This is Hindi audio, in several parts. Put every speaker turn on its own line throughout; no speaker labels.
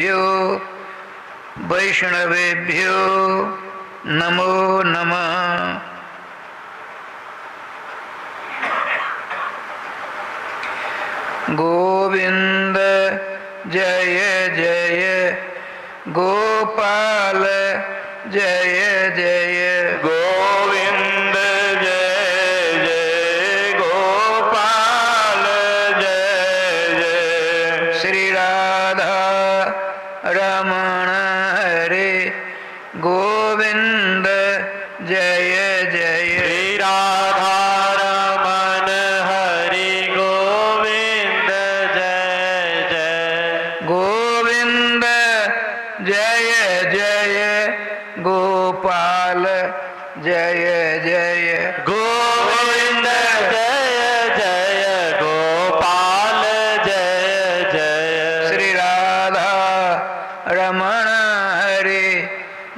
यो वैष्णवेभ्यो नमो नमः। गोविंद जय जय गोपाल जय जय
गोविंद जय जय गोपाल जय जय।
श्री राधा रमण हरे गोविंद जय जय।
श्री राधा रमण हरि गोविंद जय जय।
गोविंद जय जय गोपाल जय जय।
गोविंद जय जय गोपाल जय जय।
श्री राधा रमण हरे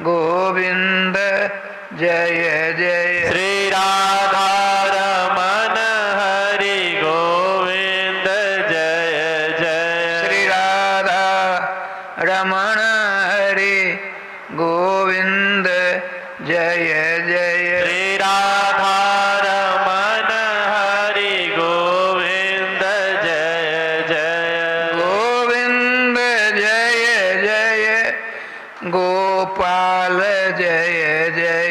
गोविंद जय जय।
श्री राधा रमण हरि गोविंद जय जय।
श्री राधा रमण हरे गोविंद जय जय।
श्री राधा रमण हरि गोविंद जय जय।
गोविंद जय जय गोपाल जय जय।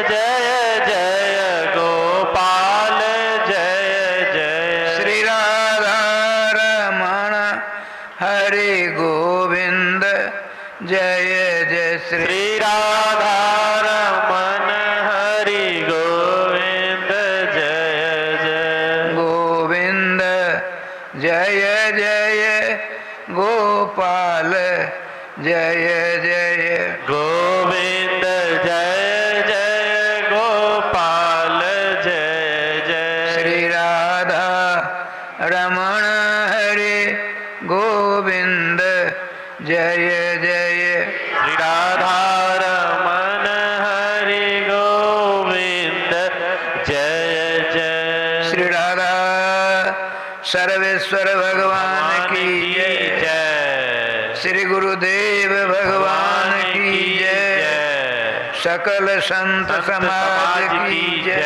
जय जय गोपाल जय जय।
श्री राधा रमण हरे गोविंद जय जय।
श्री राधा रमण हरि गोविंद जय जय।
गोविंद जय जय गोपाल जय जय।
गोविंद जय जय गोपाल जय जय।
श्री राधा रमण हरे गोविंद जय जय।
श्री राधा रमण हरि गोविंद जय जय।
श्री राधा सर्वेश्वर भगवान की जय। श्री गुरुदेव भगवान की जय। सकल संत समाज की जय।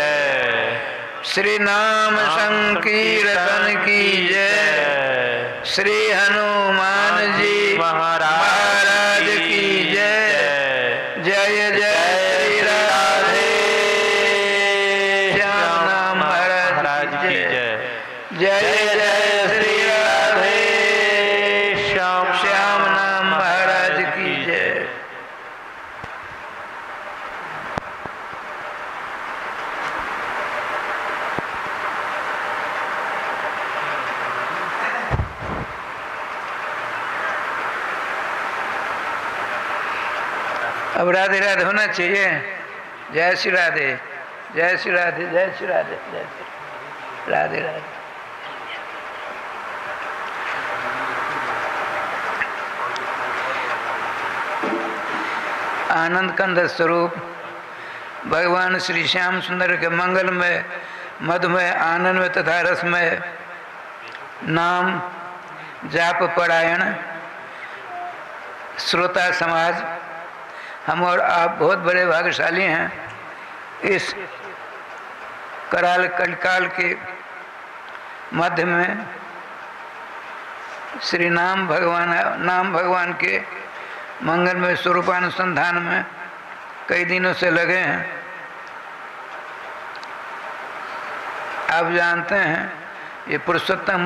श्री नाम संकीर्तन की जय। श्री हनुमान जी महाराज की जय। जय जय श्री राधे श्याम महाराज की जय। जय जय श्री राधे श्याम नाम महाराज की जय। अब राधे राधे होना चाहिए। जय श्री राधे जय श्री राधे जय श्री राधे जय श्री राधे राधे। आनंद कंद स्वरूप भगवान श्री श्याम सुंदर के मंगलमय मधुमय आनंदमय तथा रसमय नाम जाप परायण श्रोता समाज हम और आप बहुत बड़े भाग्यशाली हैं। इस कराल कलिकाल के मध्य में श्री नाम भगवान के मंगलमय स्वरूपानुसंधान में कई दिनों से लगे हैं। आप जानते हैं ये पुरुषोत्तम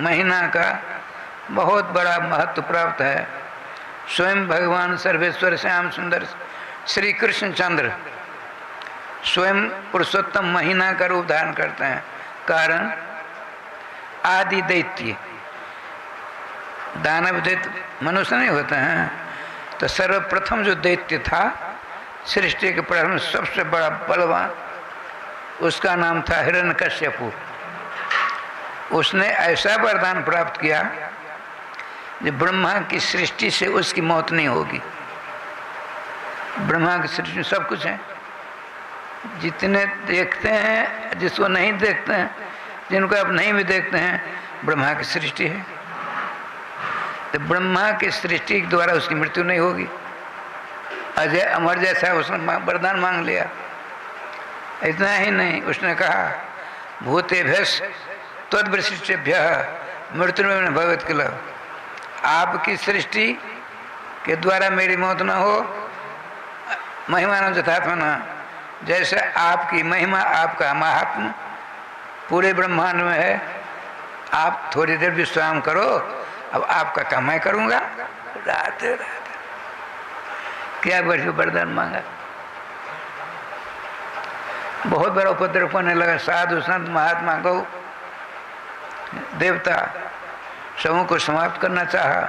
महीना का बहुत बड़ा महत्व प्राप्त है। स्वयं भगवान सर्वेश्वर श्याम सुंदर श्री कृष्ण चंद्र स्वयं पुरुषोत्तम महीना का रूप धारण करते हैं। कारण आदि दैत्य दानव दैत्य मनुष्य नहीं होते हैं, तो सर्वप्रथम जो दैत्य था सृष्टि के प्रारंभ सबसे बड़ा बलवान, उसका नाम था हिरण्यकश्यपु। उसने ऐसा वरदान प्राप्त किया कि ब्रह्मा की सृष्टि से उसकी मौत नहीं होगी। ब्रह्मा की सृष्टि में सब कुछ है, जितने देखते हैं जिसको नहीं देखते हैं, जिनको आप नहीं भी देखते हैं, ब्रह्मा की सृष्टि है। तो ब्रह्मा की सृष्टि के द्वारा उसकी मृत्यु नहीं होगी। अजय अमर जैसा उसने वरदान मांग लिया। इतना ही नहीं, उसने कहा भूतेभ्यस त्वद्वशिष्टेभ्य मृत्युर्मे भगवत किल, आपकी सृष्टि के द्वारा मेरी मौत न हो, महिमा यथात्मना, जैसे आपकी महिमा आपका महात्मा पूरे ब्रह्मांड में है, आप थोड़ी देर विश्राम करो, अब आपका काम मैं करूँगा। राधे राधे। क्या बढ़िया वरदान मांगा। बहुत बड़ा उपद्रव होने लगा। साधु संत महात्मा गौ देवता सबों को समाप्त करना चाहा।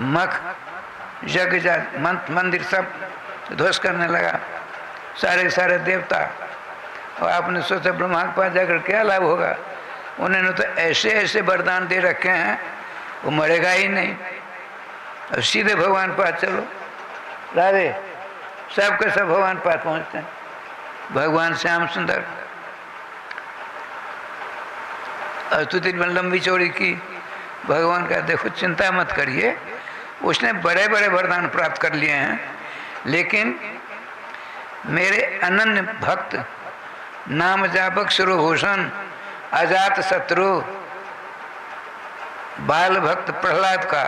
मख यज्ञ मंदिर सब ध्वस्त करने लगा, सारे सारे देवता। और आपने सोचा ब्रह्मा के पास जाकर क्या लाभ होगा। उन्होंने तो ऐसे ऐसे वरदान दे रखे हैं, वो मरेगा ही नहीं। और सीधे भगवान पास चलो। राधे। सब के सब भगवान पास पहुँचते हैं। भगवान श्याम सुंदर स्तुति में लंबी चौड़ी की। भगवान का देखो चिंता मत करिए, उसने बड़े बड़े वरदान प्राप्त कर लिए हैं, लेकिन मेरे अनन्य भक्त नाम जापक सुरभूषण अजात शत्रु बाल भक्त प्रहलाद का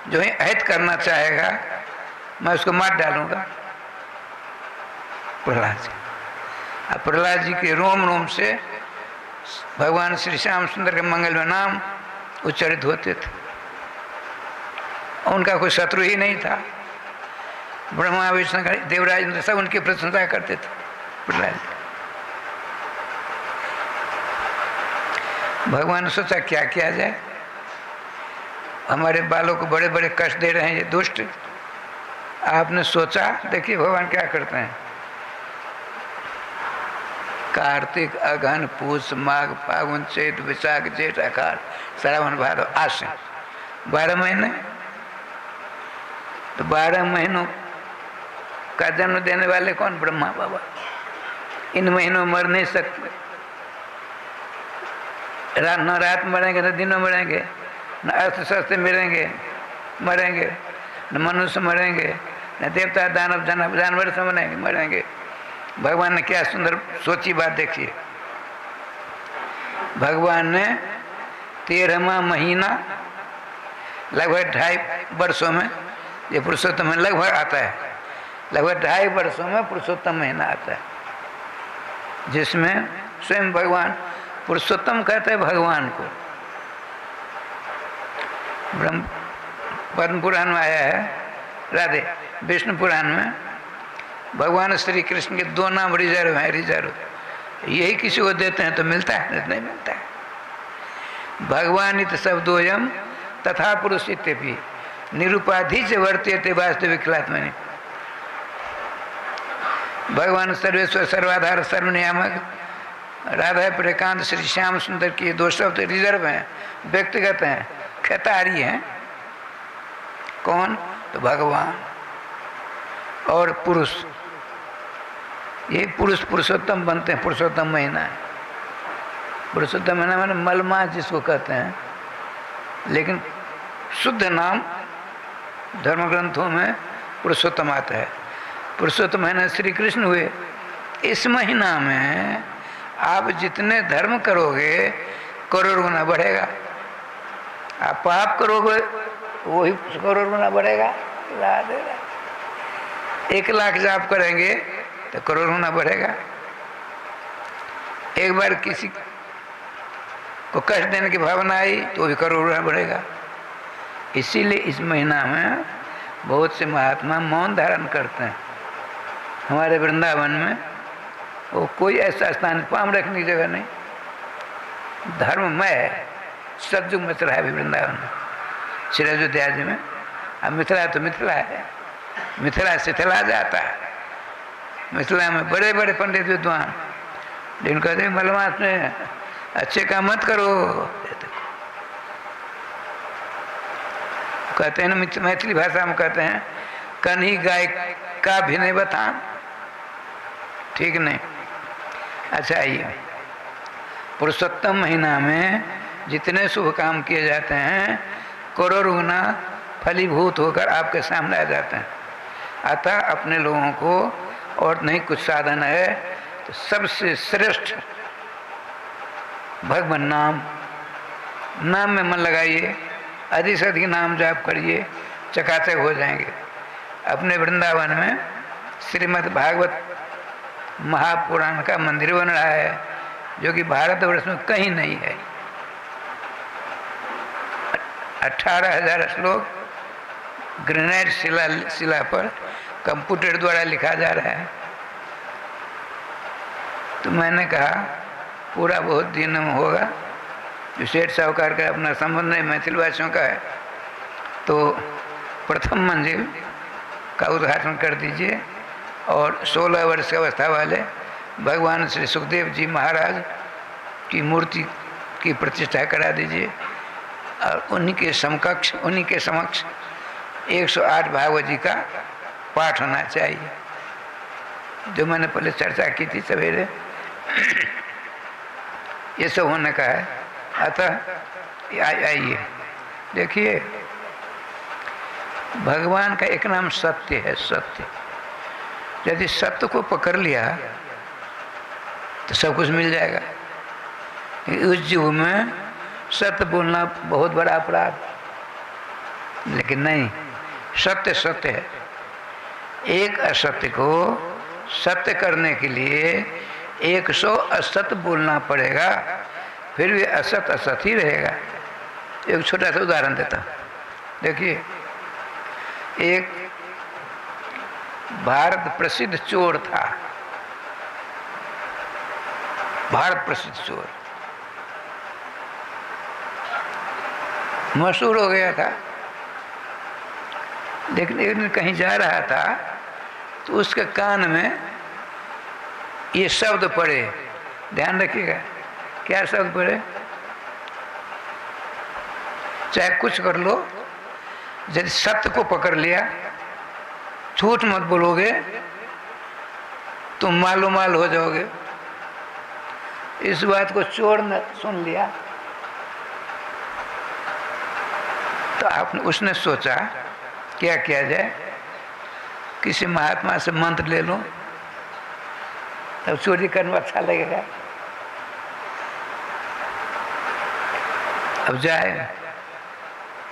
जो ही अहित करना चाहेगा मैं उसको मार डालूंगा। प्रहलाद जी, अब प्रहलाद जी के रोम रोम से भगवान श्री श्याम सुंदर के मंगल में नाम उच्चारित होते थे। उनका कोई शत्रु ही नहीं था। ब्रह्मा विष्णु देवराज सब उनकी प्रशंसा करते थे। प्रहलाद जी, भगवान ने सोचा क्या किया जाए, हमारे बालों को बड़े बड़े कष्ट दे रहे हैं ये दुष्ट। आपने सोचा, देखिए भगवान क्या करते हैं। कार्तिक अगहन पूष माघ फागुन चैत वैशाख जेठ अखाड़ श्रावण भादव आश्विन 12 महीने। तो 12 महीनों का जन्म देने वाले कौन? ब्रह्मा बाबा। इन महीनों मर नहीं सकते। न रात मरेंगे न दिनों मरेंगे, न अर्थशास्त्र मरेंगे मरेंगे, न मनुष्य मरेंगे, न देवता दानव जानवर से मरेंगे। भगवान ने क्या सुंदर सोची बात देखिए। भगवान ने 13वां महीना लगभग 2.5 वर्षों में, ये पुरुषोत्तम में लगभग आता है, लगभग 2.5 वर्षों में पुरुषोत्तम महीना आता है, जिसमें स्वयं भगवान पुरुषोत्तम कहते हैं भगवान को। ब्रह्म पद्म पुराण में आया है, राधे विष्णु पुराण में भगवान श्री कृष्ण के 2 नाम रिजर्व हैं। रिजर्व यही किसी को देते हैं तो मिलता है, नहीं मिलता है। भगवान इत शब्दोयम तथा पुरुष इत्यपि निरुपाधि से वर्त्यते वास्तविक खिलात्मनि। भगवान सर्वेश्वर सर्वाधार सर्वनियामक राधा प्रेकांत श्री श्याम सुंदर की 2 शब्द रिजर्व हैं, व्यक्तिगत हैं, खतारी हैं। कौन? तो भगवान और पुरुष। ये पुरुष पुरुषोत्तम बनते हैं। पुरुषोत्तम महीना है। पुरुषोत्तम महीना मैंने मलमा जिसको कहते हैं, लेकिन शुद्ध नाम धर्म ग्रंथों में पुरुषोत्तम आता है। पुरुषोत्तम महीना श्री कृष्ण हुए। इस महीना में आप जितने धर्म करोगे करोड़ गुना बढ़ेगा। आप पाप करोगे वही करोड़ गुना बढ़ेगा। राधे राधे। 1 लाख जाप करेंगे तो करोड़ गुना बढ़ेगा। एक बार किसी को कष्ट देने की भावना आई तो भी करोड़ गुना बढ़ेगा। इसीलिए इस महीना में बहुत से महात्मा मौन धारण करते हैं। हमारे वृंदावन में वो कोई ऐसा स्थान पाँव रखने की जगह नहीं, धर्ममय है। सतयुग मिथिला है भी वृंदावन में, श्री अयोध्या जी में। अब मिथिला तो मिथिला है, मिथिला शिथिला जाता है। मिथिला में बड़े बड़े पंडित विद्वान जिन कहते हैं मलमास में अच्छे काम मत करो, कहते हैं ना मैथिली भाषा में कहते हैं कन्ही गाय का भी नहीं बता। ठीक नहीं। अच्छा, आइए पुरुषोत्तम महीना में जितने शुभ काम किए जाते हैं करोड़ गुना फलीभूत होकर आपके सामने आ जाते हैं। अतः अपने लोगों को और नहीं कुछ साधन है तो सबसे श्रेष्ठ भगवान नाम में मन लगाइए, अधिक से अधिक नाम जाप करिए, चकाचक हो जाएंगे। अपने वृंदावन में श्रीमद् भागवत महापुराण का मंदिर बन रहा है जो कि भारतवर्ष में कहीं नहीं है। 18,000 श्लोक ग्रेनाइट शिला पर कंप्यूटर द्वारा लिखा जा रहा है। तो मैंने कहा पूरा बहुत दिन में होगा, जो सेठ साहूकार का अपना संबंध है, मैथिल वासियों का है, तो प्रथम मंजिल का उद्घाटन कर दीजिए और 16 वर्ष की अवस्था वाले भगवान श्री सुखदेव जी महाराज की मूर्ति की प्रतिष्ठा करा दीजिए और उन्हीं के समक्ष 108 भागवत जी का पाठ होना चाहिए, जो मैंने पहले चर्चा की थी सवेरे। ये सब होने का है। अतः आइए देखिए, भगवान का एक नाम सत्य है। सत्य, यदि सत्य को पकड़ लिया तो सब कुछ मिल जाएगा। उस युग में सत्य बोलना बहुत बड़ा अपराध, लेकिन नहीं, सत्य सत्य है। एक असत्य को सत्य करने के लिए 100 असत्य बोलना पड़ेगा, फिर भी असत असत ही रहेगा। एक छोटा सा उदाहरण देता हूँ। देखिए, एक भारत प्रसिद्ध चोर था, भारत प्रसिद्ध चोर, मशहूर हो गया था। लेकिन एक दिन कहीं जा रहा था तो उसके कान में ये शब्द पड़े, ध्यान रखिएगा, क्या शब्द पड़े? चाहे कुछ कर लो, यदि सत्य को पकड़ लिया, झूठ मत बोलोगे, तुम मालो माल हो जाओगे। इस बात को चोर ने सुन लिया तो उसने सोचा क्या किया जाए, किसी महात्मा से मंत्र ले लो, तब चोरी करने में अच्छा लगेगा। अब जाए,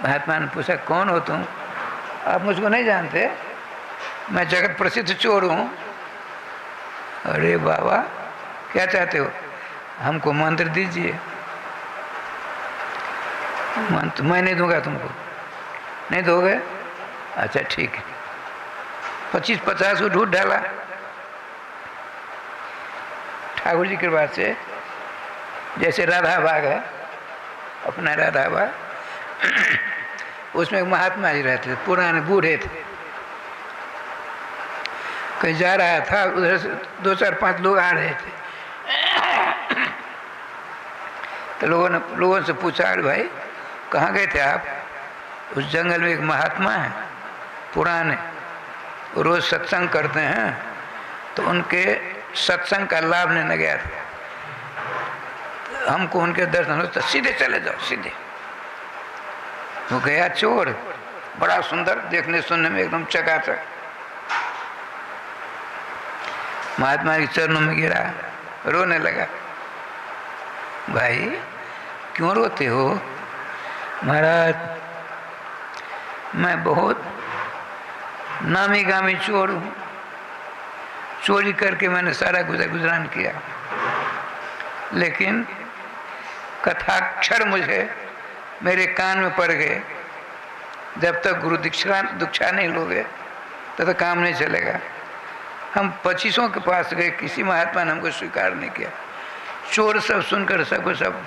महात्मा ने पूछा कौन हो तुम? आप मुझको नहीं जानते, मैं जगत प्रसिद्ध चोर हूँ। अरे बाबा, क्या चाहते हो? हमको मंत्र दीजिए। मंत्र मैं नहीं दूंगा तुमको। नहीं दोगे? अच्छा ठीक है। 25-50 को ढूंढ डाला। ठाकुर जी की कृपा से, जैसे राधा बाग है, अपना राधा बाग, उसमें एक महात्मा जी रहते थे, पुराने बूढ़े थे। कहीं जा रहा था, उधर से 2-4-5 लोग आ रहे थे। तो लोगों से पूछा, अरे भाई कहाँ गए थे आप? उस जंगल में एक महात्मा है, पुराने, रोज सत्संग करते हैं, तो उनके सत्संग का लाभ लेने गया था। हमको उनके दर्शन हो तो सीधे चले जाओ, सीधे। वो गया चोर, बड़ा सुंदर, देखने सुनने में एकदम चकाचक। महात्मा के चरणों में गिरा, रोने लगा। भाई क्यों रोते हो? महाराज, मैं बहुत नामी गामी चोर हूँ, चोरी करके मैंने सारा गुजरान किया, लेकिन कथाक्षर मुझे मेरे कान में पड़ गए। जब तक गुरु दीक्षा नहीं लोगे तब तक काम नहीं चलेगा। हम 25 के पास गए, किसी महात्मा ने हमको स्वीकार नहीं किया। चोर सब सुनकर सब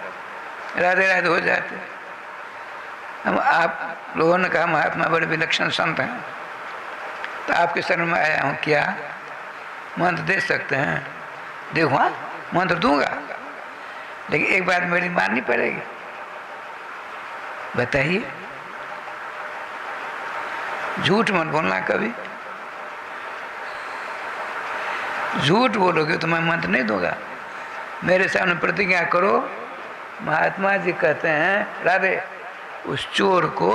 राधे राधे हो जाते। हम आप लोगों ने कहा महात्मा बड़े विलक्षण संत हैं, तो आपके शरण में आया हूँ, क्या मंत्र दे सकते हैं? देखो, हाँ मंत्र दूंगा, लेकिन एक बात मेरी माननी पड़ेगी। बताइए, झूठ मत बोलना कभी। झूठ बोलोगे तो मैं मंत्र नहीं दूंगा। मेरे सामने प्रतिज्ञा करो। महात्मा जी कहते हैं, राधे, उस चोर को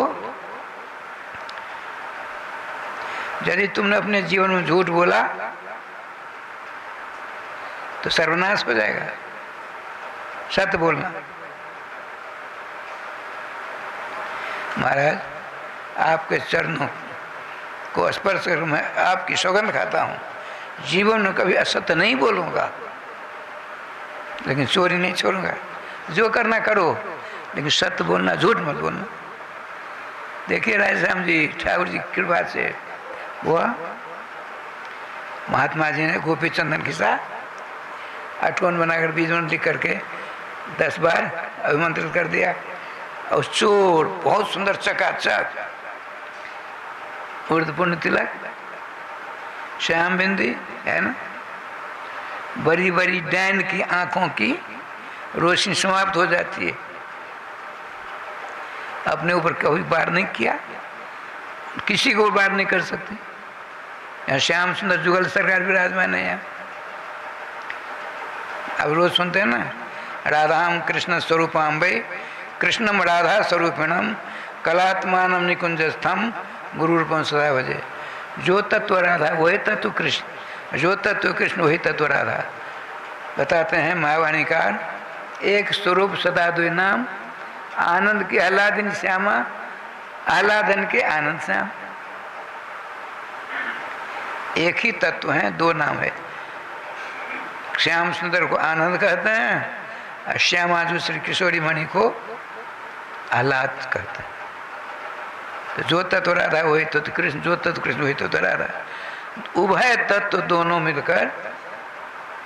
यदि तुमने अपने जीवन में झूठ बोला तो सर्वनाश हो जाएगा। सत्य बोलना। महाराज, आपके चरणों को स्पर्श कर मैं आपकी सौगंध खाता हूँ, जीवन में कभी असत्य नहीं बोलूँगा, लेकिन चोरी नहीं छोड़ूंगा। जो करना करो, लेकिन सत्य बोलना, झूठ मत बोलना। देखिए रायश्याम जी ठाकुर जी की कृपा से हुआ। महात्मा जी ने गोपी चंदन खिंचा, अटकोन बनाकर बीज में लिख करके 10 बार अभिमंत्रित कर दिया। और चोर बहुत सुंदर चकाचक, ऊर्ध्वपुण्य तिलक, श्याम बिंदी है ना, बड़ी बड़ी डैन की आंखों की रोशनी समाप्त हो जाती है। अपने ऊपर कभी बार नहीं किया, किसी को बार नहीं कर सकते। यहाँ श्याम सुंदर जुगल सरकार विराजमान है। यहाँ अब रोज सुनते हैं ना, राधाम कृष्ण स्वरूपाम्बे कृष्णम राधा स्वरूपिणम कलात्मानम निकुंजस्थम गुरु रूपम सदा भजे। जो तत्व राधा वही तत्व कृष्ण, जो तत्व कृष्ण वही तत्व राधा। बताते हैं महावाणीकार, एक स्वरूप सदा दुई नाम, आनंद के आह्लादन श्यामा, आह्लादन के आनंद श्याम। एक ही तत्व है, दो नाम है। श्याम सुंदर को आनंद कहते हैं और श्यामा जो श्री किशोरी मणि को आह्लाद कहते हैं। तो जो तत्व राधा वही तत्व कृष्ण, जो तत्व कृष्ण वही तत्व राधा। उभय तत्व दोनों मिलकर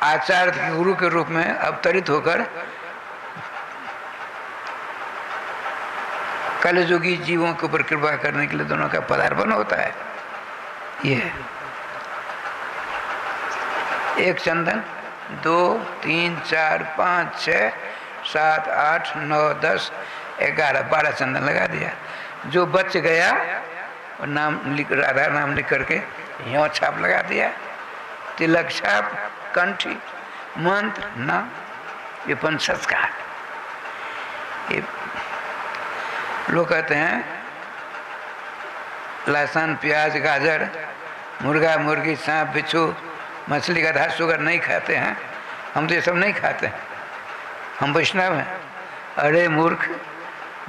आचार्य के गुरु के रूप में अवतरित होकर कलयुगी जीवों के ऊपर कृपा करने के लिए दोनों का पदार्पण होता है। ये एक चंदन 2 3 4 5 6 7 8 9 10 11 12 चंदन लगा दिया। जो बच गया और नाम लिख, राधा नाम लिख करके यहाँ छाप लगा दिया, तिलक छाप, कंठी, मंत्र, नाम, ये पंच संस्कार। ये लोग कहते हैं लहसुन प्याज गाजर मुर्गा मुर्गी सांप बिच्छू मछली का धार शुगर नहीं खाते हैं। हम तो ये सब नहीं खाते हैं, हम वैष्णव हैं। अरे मूर्ख,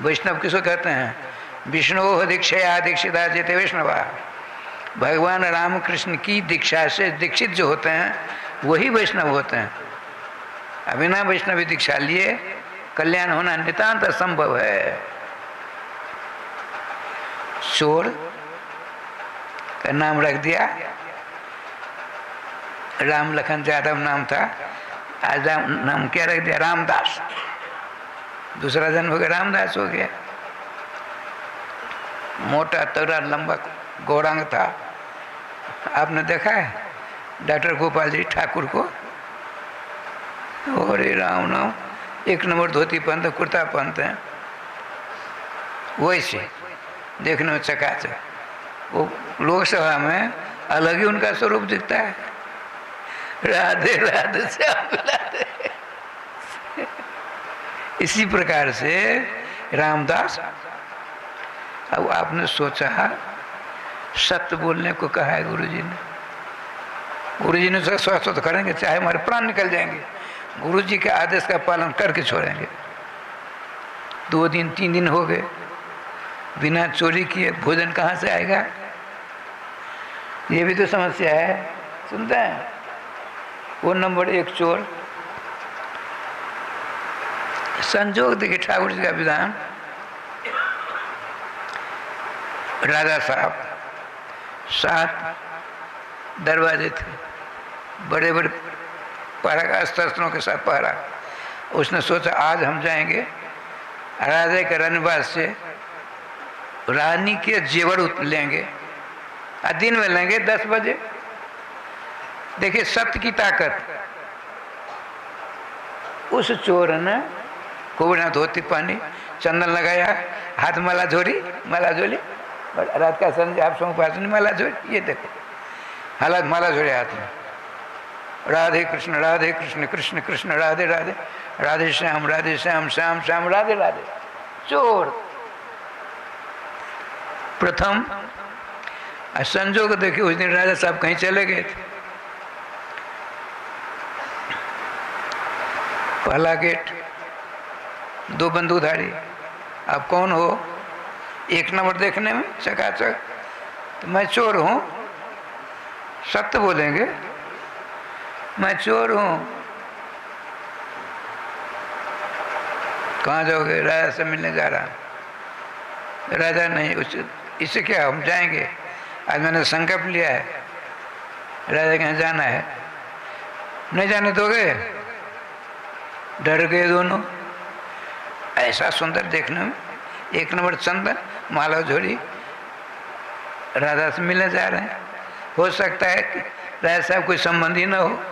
वैष्णव किसको कहते हैं? विष्णु दीक्षया दीक्षिता जेते वैष्णवा। भगवान रामकृष्ण की दीक्षा से दीक्षित जो होते हैं वही वैष्णव होते हैं। बिना वैष्णवी दीक्षा लिए कल्याण होना नितांत असंभव है। चोर का नाम रख दिया, राम लखन यादव नाम था, आज नाम क्या रख दिया? रामदास। दूसरा जन्म हो गया रामदास हो गया। मोटा तगड़ा लंबा गौरांग था। आपने देखा है डॉक्टर गोपाल जी ठाकुर को? अरे राम नाम, 1 नंबर धोती पहनते, कुर्ता पहनते हैं, वैसे देखने में चकाचक। वो लोकसभा में अलग ही उनका स्वरूप दिखता है। राधे राधे श्याम राधे। इसी प्रकार से रामदास। अब आपने सोचा सत्य बोलने को कहा है गुरुजी ने। गुरुजी ने स्वस्थ तो करेंगे, चाहे हमारे प्राण निकल जाएंगे, गुरुजी के आदेश का पालन करके छोड़ेंगे। 2 दिन 3 दिन हो गए, बिना चोरी किए भोजन कहाँ से आएगा? ये भी तो समस्या है। सुनते हैं वो नंबर 1 चोर। संजोग देखिए ठाकुर जी का विधान। राजा साहब 7 दरवाजे थे, बड़े बड़े पहरा का अस्त्रों के साथ पहरा। उसने सोचा आज हम जाएंगे राजा के रनवास से रानी के जेवर लेंगे, दिन में लेंगे 10 बजे। देखिए सत्य की ताकत। उस चोर ने खूब ना धोती पानी, चंदन लगाया, हाथ माला झोरी, माला झोली, रात का संजय आप सब पास नहीं माला झोरी। ये देखो हालात माला झोरी हाथ में। राधे कृष्ण कृष्ण कृष्ण राधे राधे, राधे श्याम श्याम श्याम राधे राधे। चोर प्रथम संजोग देखिए, उस दिन राजा साहब कहीं चले गए थे। पहला गेट, 2 बंदूकधारी। आप कौन हो? 1 नंबर देखने में चकाचक, तो मैं चोर हूँ। सत्य बोलेंगे, मैं चोर हूँ। कहाँ जाओगे? राजा से मिलने जा रहा हूँ। राजा नहीं, इससे क्या, हम जाएंगे, आज मैंने संकल्प लिया है, राजा के यहाँ जाना है। नहीं जाने दोगे? डर गए दोनों। ऐसा सुंदर देखने में, 1 नंबर चंदन माला झोली, राजा से मिलने जा रहे हैं। हो सकता है कि राजा साहब कोई संबंधी न हो।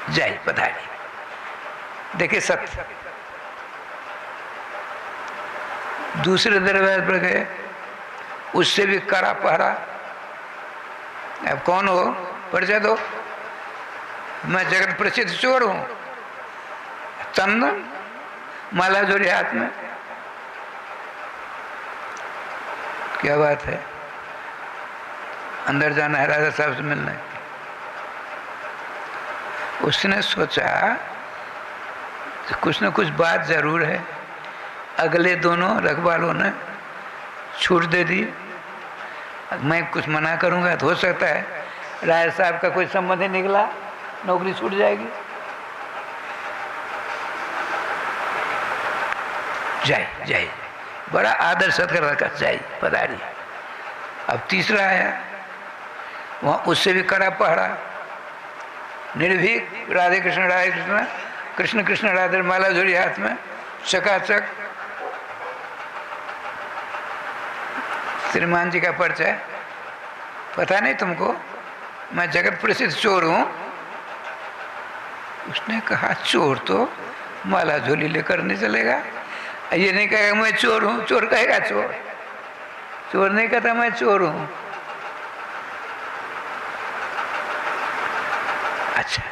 जाए पधारी। देखिए सत्य। दूसरे दरबार पर गए, उससे भी कड़ा पहरा। अब कौन हो? परिचय दो। मैं जगत प्रसिद्ध चोर हूं। चंदन माला जोड़ी हाथ में। क्या बात है? अंदर जाना है राजा साहब से मिलने। उसने सोचा कुछ न कुछ बात जरूर है। अगले दोनों रखवालों ने छूट दे दी। मैं कुछ मना करूंगा तो हो सकता है राजा साहब का कोई संबंध ही निकला, नौकरी छूट जाएगी। जाए जाए, बड़ा आदर सत्कार रखा। जाए पधारी। अब तीसरा आया, वहाँ उससे भी कड़ा पहरा। निर्भीक, राधे कृष्ण कृष्ण कृष्ण राधे, माला जोड़ी हाथ में, चकाचक। श्रीमान जी का परिचय। पता नहीं तुमको, मैं जगत प्रसिद्ध चोर हूं। उसने कहा चोर तो माला झोली लेकर नहीं चलेगा। ये नहीं कहेगा मैं चोर हूं। चोर कहेगा चोर। चोर नहीं कहता मैं चोर हूं। अच्छा,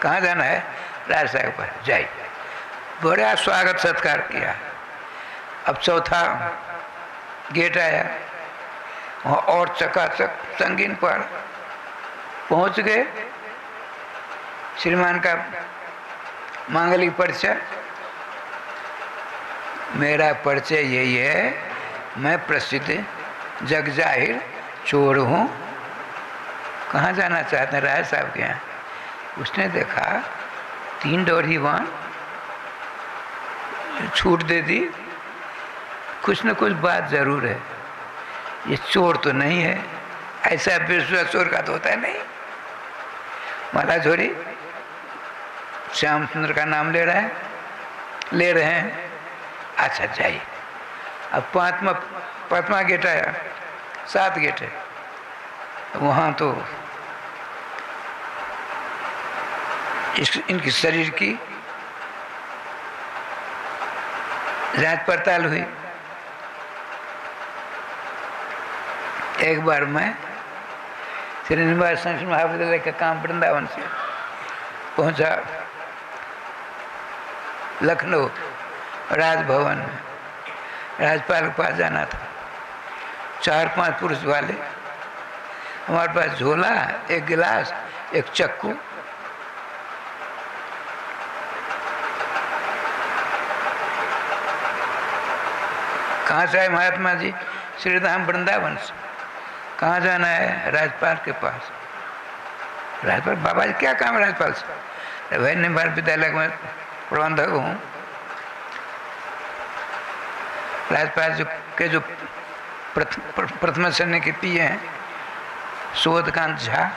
कहाँ जाना है? राज साहब पर। जाए। बड़ा स्वागत सत्कार किया। अब चौथा गेट आया, वहाँ और चकाचक संगीन पर पहुंच गए। श्रीमान का मांगलिक परिचय। मेरा परिचय यही है, मैं प्रसिद्ध जग जाहिर चोर हूँ। कहाँ जाना चाहते हैं? राय साहब के यहाँ। उसने देखा 3 डोरी बाण, छूट दे दी। कुछ न कुछ बात जरूर है। ये चोर तो नहीं है। ऐसा विश्वास चोर का तो होता है नहीं। माला झोरी, श्याम सुंदर का नाम ले रहे हैं। अच्छा जाइए। अब पांचवा गेट आया। 7 गेट है। वहाँ तो इनकी शरीर की जांच पड़ताल हुई। एक बार मैं श्रीनिवास संस्कृत महाविद्यालय का काम वृंदावन से पहुंचा लखनऊ राजभवन में। राज्यपाल के पास जाना था। 4-5 पुरुष वाले, हमारे पास झोला, एक गिलास, एक चक्कू। कहाँ से आए महात्मा जी? श्रीधाम वृंदावन से। कहाँ जाना है? राज्यपाल के पास। राज्यपाल, बाबा जी क्या काम है राज्यपाल से? भाई निम्बार विद्यालय में प्रबंधक हूँ। राज्यपाल जो प्रथम श्रेणी के पीए हैं सुबोधकांत झा,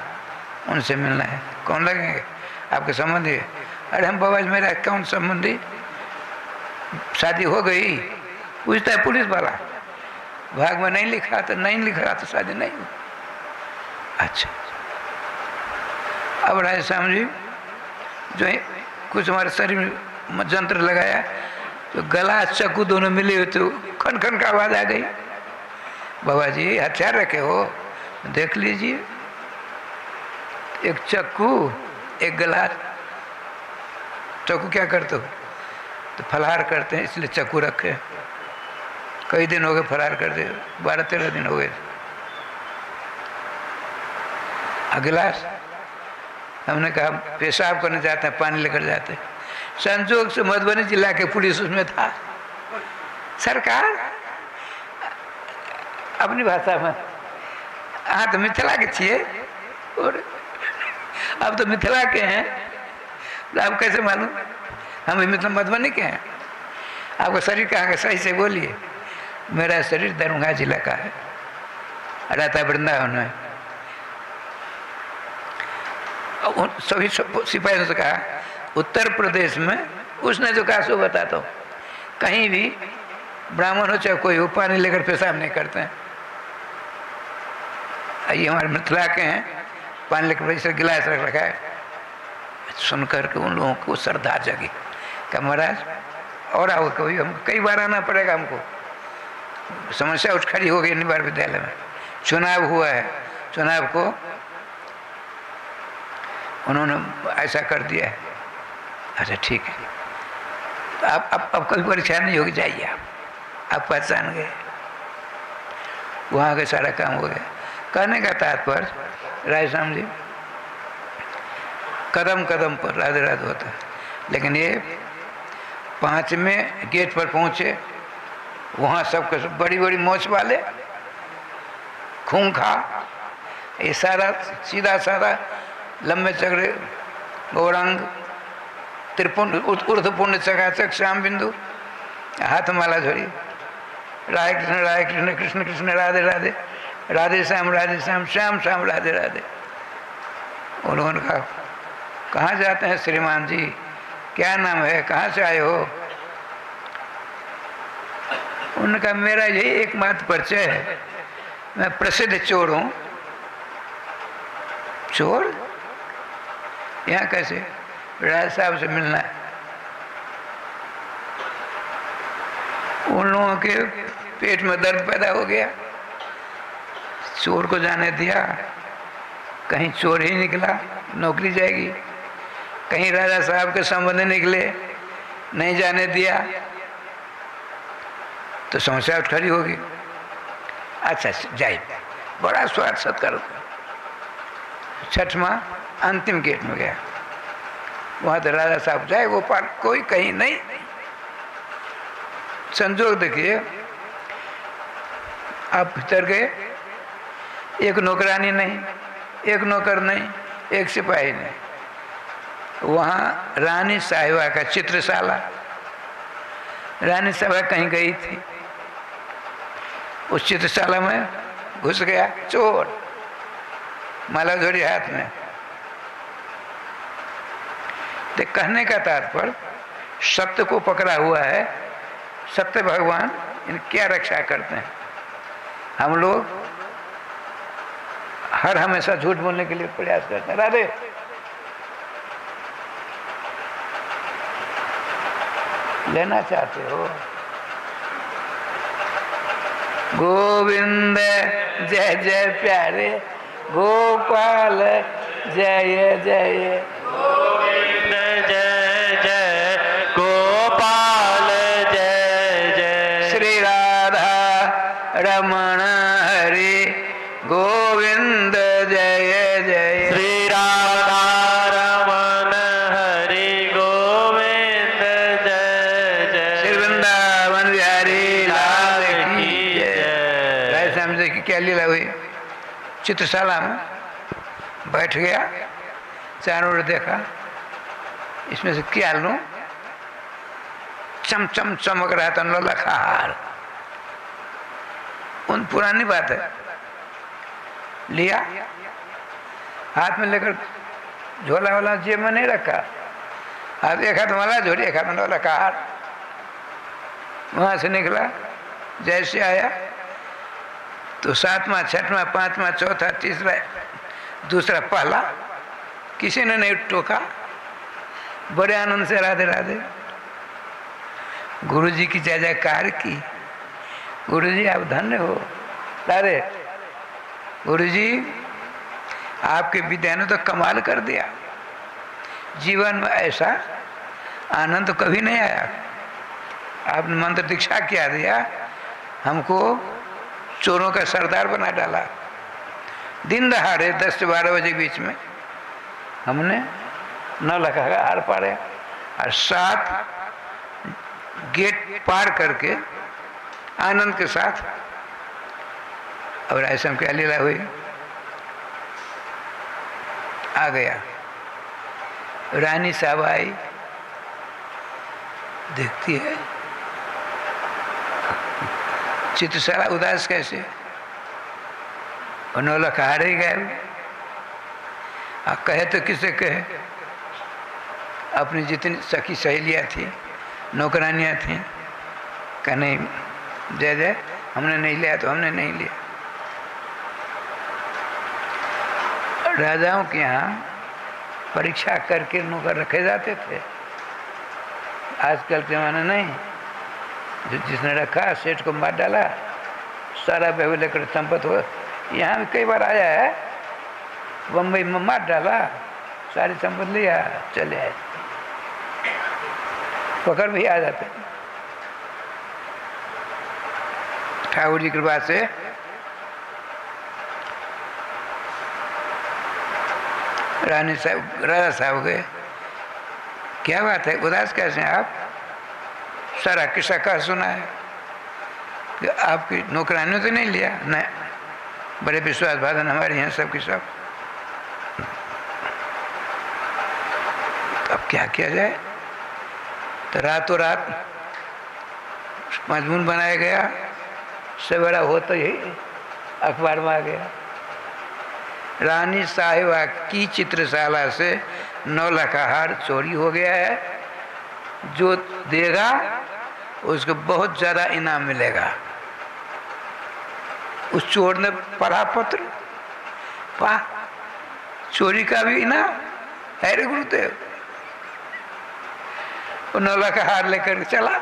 उनसे मिलना है। कौन लगेंगे? आपके संबंधी? अरे हम बाबा जी, मेरा कौन संबंधी? शादी हो गई? पूछता है पुलिस वाला। भाग में नहीं लिखा तो नहीं लिखा तो शादी नहीं हुई। अच्छा, अब राजा श्याम जी जो है कुछ हमारे शरीर में जंत्र लगाया तो गला चक्कू दोनों मिले हुए तो खन खन का आवाज आ गई। बाबा जी हथियार रखे हो? देख लीजिए, एक चक्कू, एक गला। चक्कू क्या करते हो? तो फलहार करते हैं, इसलिए चक्कू रखे। कई दिन हो गए फरार कर दे, 12-13 दिन हो गए। अगला हमने कहा पेशाब करने जाते हैं, पानी लेकर जाते हैं। संजोग से मधुबनी जिला के पुलिस उसमें था। सरकार अपनी भाषा में, हाँ तो मिथिला के छिए और अब तो मिथिला के हैं, तो आप कैसे मालूम? हम मतलब मधुबनी के हैं। आपका शरीर कहाँ का, सही से बोलिए। मेरा शरीर दरभंगा जिला का है, रहता वृंदावन में। सभी सिपाहियों से कहा उत्तर प्रदेश में, उसने जो कहा सो बताता हूँ, कहीं भी ब्राह्मण हो चाहे कोई हो, पानी लेकर पेशाब नहीं करते हैं। ये हमारे मिथिला के हैं, पानी लेकर वैसे गिलास रख रखा है। सुनकर के उन लोगों को श्रद्धा जगी कि महाराज और आओ, कभी हमको कई बार आना पड़ेगा। हमको समस्या उठ खड़ी हो गई निवार विद्यालय में, चुनाव हुआ है, चुनाव को उन्होंने ऐसा कर दिया है। अच्छा ठीक है, तो अब कभी परीक्षा नहीं होगी, जाइए आप पहचान गए, वहाँ का सारा काम हो गया। कहने का तात्पर्य राय श्याम जी, कदम कदम पर राधे राधे होता है। लेकिन ये 5वें गेट पर पहुँचे, वहाँ सबके सब बड़ी बड़ी मोछ वाले, खूंखा, ये सारा सीधा साधा लंबे चक्रे गौरांग त्रिपुंड ऊर्ध्वपुंड चकाचक श्याम बिंदु, हाथ माला झोरी, राधे कृष्ण कृष्ण कृष्ण राधे राधे, राधे श्याम श्याम श्याम राधे राधे। उन्होंने कहा कहाँ जाते हैं श्रीमान जी, क्या नाम है, कहाँ से आए हो? उन्होंने कहा मेरा यही एकमात्र परिचय है, मैं प्रसिद्ध चोर हूँ। चोर? यहाँ कैसे? राज साहब से मिलना है। उन लोगों के पेट में दर्द पैदा हो गया, चोर को जाने दिया, कहीं चोर ही निकला नौकरी जाएगी, कहीं राजा साहब के संबंध निकले नहीं जाने दिया तो समस्या खड़ी होगी। अच्छा जाए, बड़ा स्वागत सत्कार। 6वां अंतिम गेट में गया, वहाँ तो राजा साहब जाए गोपाल, कोई कहीं नहीं। संजोग देखिए, आप भीतर गए, एक नौकरानी नहीं, एक नौकर नहीं, एक सिपाही नहीं। वहाँ रानी साहिबा का चित्रशाला, रानी साहिबा कहीं गई थी, उस चित्रशाला में घुस गया चोर, माला झोरी हाथ में। तो कहने का तात्पर्य सत्य को पकड़ा हुआ है, सत्य भगवान इन क्या रक्षा करते हैं। हम लोग हर हमेशा झूठ बोलने के लिए प्रयास करते हैं। राधे लेना चाहते हो? गोविंद जय जय प्यारे गोपाल जय जय,
गोविंद जय जय गोपाल जय जय,
श्री राधा रमण हरि गोविंद जय जय,
श्री राधा रमण हरि गोविंद जय जय,
श्री वृंदावन बिहारी लाल की जय। राय श्याम जी की क्या लीला हुई? चित्रशाला में बैठ गया, चारों ओर देखा, इसमें से क्या लूं? चम चम चमक रहा था नौलखा हार। उन पुरानी बात है, लिया, हाथ में लेकर झोला वाला जेब में नहीं रखा, हाथ एक हाथ माला झोली, एक हाथ नौलखा हार। वहां से निकला, जैसे आया तो 7वां 6वां 5वां 4था 3रा दूसरा पहला, किसी ने नहीं टोका। बड़े आनंद से राधे राधे। गुरु जी की जय जयकार की। गुरु जी आप धन्य हो। राधे गुरु जी आपके विद्या ने तो कमाल कर दिया, जीवन में ऐसा आनंद तो कभी नहीं आया। आपने मंत्र दीक्षा क्या दिया, हमको चोरों का सरदार बना डाला। दिन दहाड़े 10 से 12 बजे के बीच में हमने 9 लाख का हार पाड़े और 7 गेट पार करके आनंद के साथ। और ऐसे हम क्या लीला हुई, आ गया। रानी साहब आई, देखती है चित्रशाला उदास कैसे, और 9 लाख हार ही गए। अब कहे तो किसे कहे, अपनी जितनी सखी सहेलियाँ थी, नौकरानियाँ थी, कहा नहीं जय जय, हमने नहीं लिया तो हमने नहीं लिया। राजाओं के यहाँ परीक्षा करके नौकर रखे जाते थे, आजकल के ज़माना नहीं। जिसने रखा सेठ को मार डाला, सारा बहू लेकर संपत्ति हो। यहाँ भी कई बार आया है, बम्बई में मार डाला, सारी संपत्ति लिया, चले आए, पकड़ भी आ जाते। ठाकुर जी की कृपा से रानी साहब, राजा साहब गए, क्या बात है, उदास कैसे हैं आप? सारा किस्सा कहा सुना है कि आपकी नौकरानियों तो नहीं लिया? नहीं, बड़े विश्वास भाजन हमारे यहाँ सब की सब। अब क्या किया जाए? तो रातों रात मजमून बनाया गया, सवेरा हो तो यही अखबार में आ गया, रानी साहिबा की चित्रशाला से 9 लाख का हार चोरी हो गया है, जो देगा उसको बहुत ज़्यादा इनाम मिलेगा। उस चोर ने पढ़ा पत्र, वाह, चोरी का भी इनाम है रे गुरुदेव। वो 9 लाख का हार लेकर चला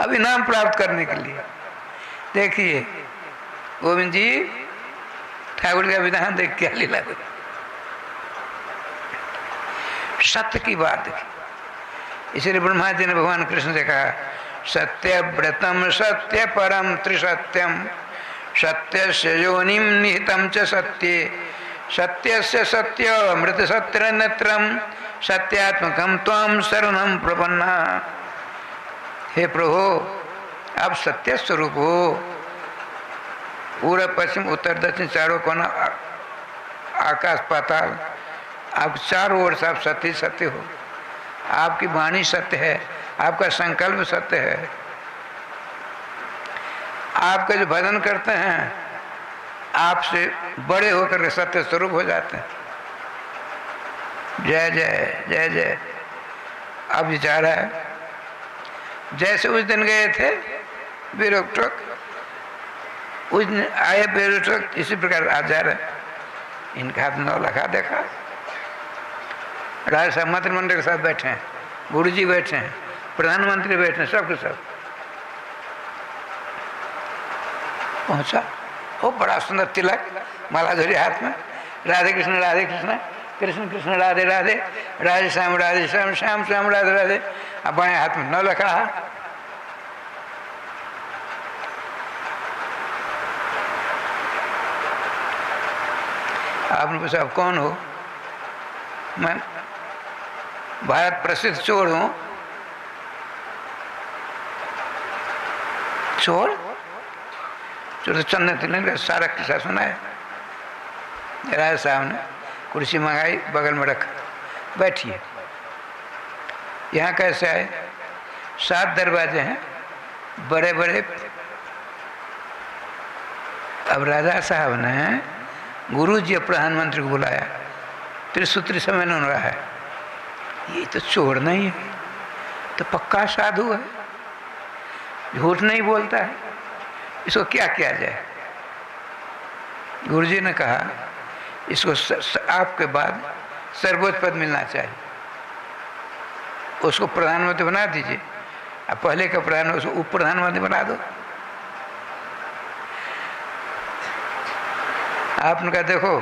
अब इनाम प्राप्त करने के लिए। देखिए गोविंद जी, ठाकुर का विधान देख क्या लीला हुई, सत्य की बात देखी। इसलिए ब्रह्मा जी ने भगवान कृष्ण से कहा, सत्य व्रतम सत्य परम त्रिसत्यम, सत्य से योनिम निहितम च सत्ये, सत्य से सत्य अमृत सत्य नेत्रम, सत्यात्मकम त्वम शरणम प्रपन्ना। हे प्रभु, आप सत्य स्वरूप हो, पूर्व पश्चिम उत्तर दक्षिण चारों कोना, आकाश पाताल, आप चारों ओर से आप सत्य सत्य हो। आपकी वाणी सत्य है, आपका संकल्प सत्य है, आपका जो भजन करते हैं आपसे बड़े होकर के सत्य स्वरूप हो जाते हैं। जय जय जय जय। अब विचार है, जैसे उस दिन गए थे बेरोक, उस दिन आए बेरोक, इसी प्रकार आज जा रहे। इनके हाथ में 9 लाख देखा, राजा साहब मंत्रिमंडल के साथ बैठे हैं, गुरु जी बैठे हैं, प्रधानमंत्री बैठे हैं, सब के सब। पहुंचा, वो बड़ा सुंदर तिलक, माला धरी हाथ में, राधे कृष्ण कृष्ण कृष्ण राधे राधे, राधे श्याम श्याम श्याम राधे राधे। अब बाएं हाथ में 9 लाख रहा। आपने पूछा आप कौन हो? मैं भारत प्रसिद्ध चोर हूं। चोर तो चंदन तिलक का सारा किस्सा सुना है। राजा साहब ने कुर्सी मंगाई, बगल में रखा, बैठिए। यहाँ कैसे आए? 7 दरवाजे हैं बड़े बड़े। अब राजा साहब ने गुरु जी प्रधानमंत्री को बुलाया, त्रिसूत्री सम्मेलन हो रहा है। ये तो चोर नहीं है, तो पक्का साधु है, झूठ नहीं बोलता है, इसको क्या किया जाए? गुरुजी ने कहा इसको आपके बाद सर्वोच्च पद मिलना चाहिए, उसको प्रधानमंत्री बना दीजिए। अब पहले का प्रधानमंत्री उसको उप प्रधानमंत्री बना दो। आपने कहा देखो,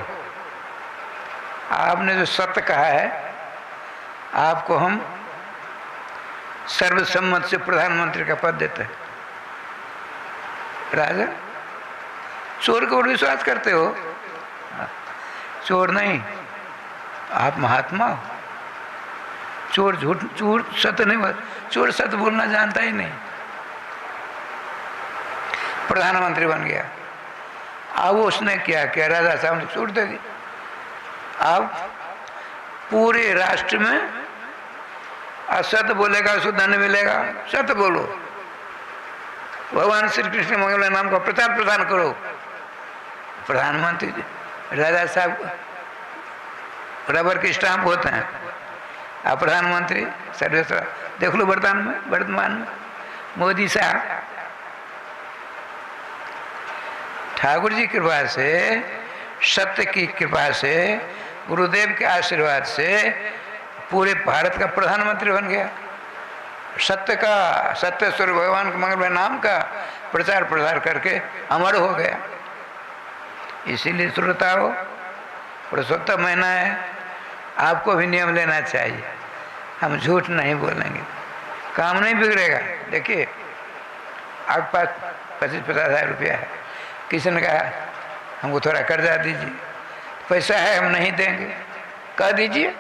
आपने जो सत्य कहा है, आपको हम सर्वसम्मत से प्रधानमंत्री का पद देते हैं। राजा, चोर के ऊपर विश्वास करते हो? चोर नहीं, आप महात्मा हो। चोर झूठ, चोर सत्य नहीं बोल, चोर सत्य बोलना जानता ही नहीं। प्रधानमंत्री बन गया, अब उसने क्या किया, राजा साहब ने छूट दे दी। अब पूरे राष्ट्र में असत्य बोलेगा उसको दंड मिलेगा, सत्य बोलो, भगवान श्री कृष्ण मंगल नाम का प्रचार प्रदान करो। प्रधानमंत्री राजा साहब रबर के स्टाम्प होते हैं, आप प्रधानमंत्री सर्वेश्वर देख लो वर्तमान में मोदी साहब। ठाकुर जी की कृपा से, सत्य की कृपा से, गुरुदेव के आशीर्वाद से पूरे भारत का प्रधानमंत्री बन गया। सत्य का, सत्येश्वर भगवान के मंगलमय नाम का प्रचार प्रसार करके अमर हो गया। इसीलिए श्रोताओं, पुरुषोत्तम महीना है, आपको भी नियम लेना चाहिए। हम झूठ नहीं बोलेंगे, काम नहीं बिगड़ेगा। देखिए, आपके पास 25-50 हज़ार रुपया है, किसी ने कहा हमको थोड़ा कर्जा दीजिए, पैसा है हम नहीं देंगे, कह दीजिए,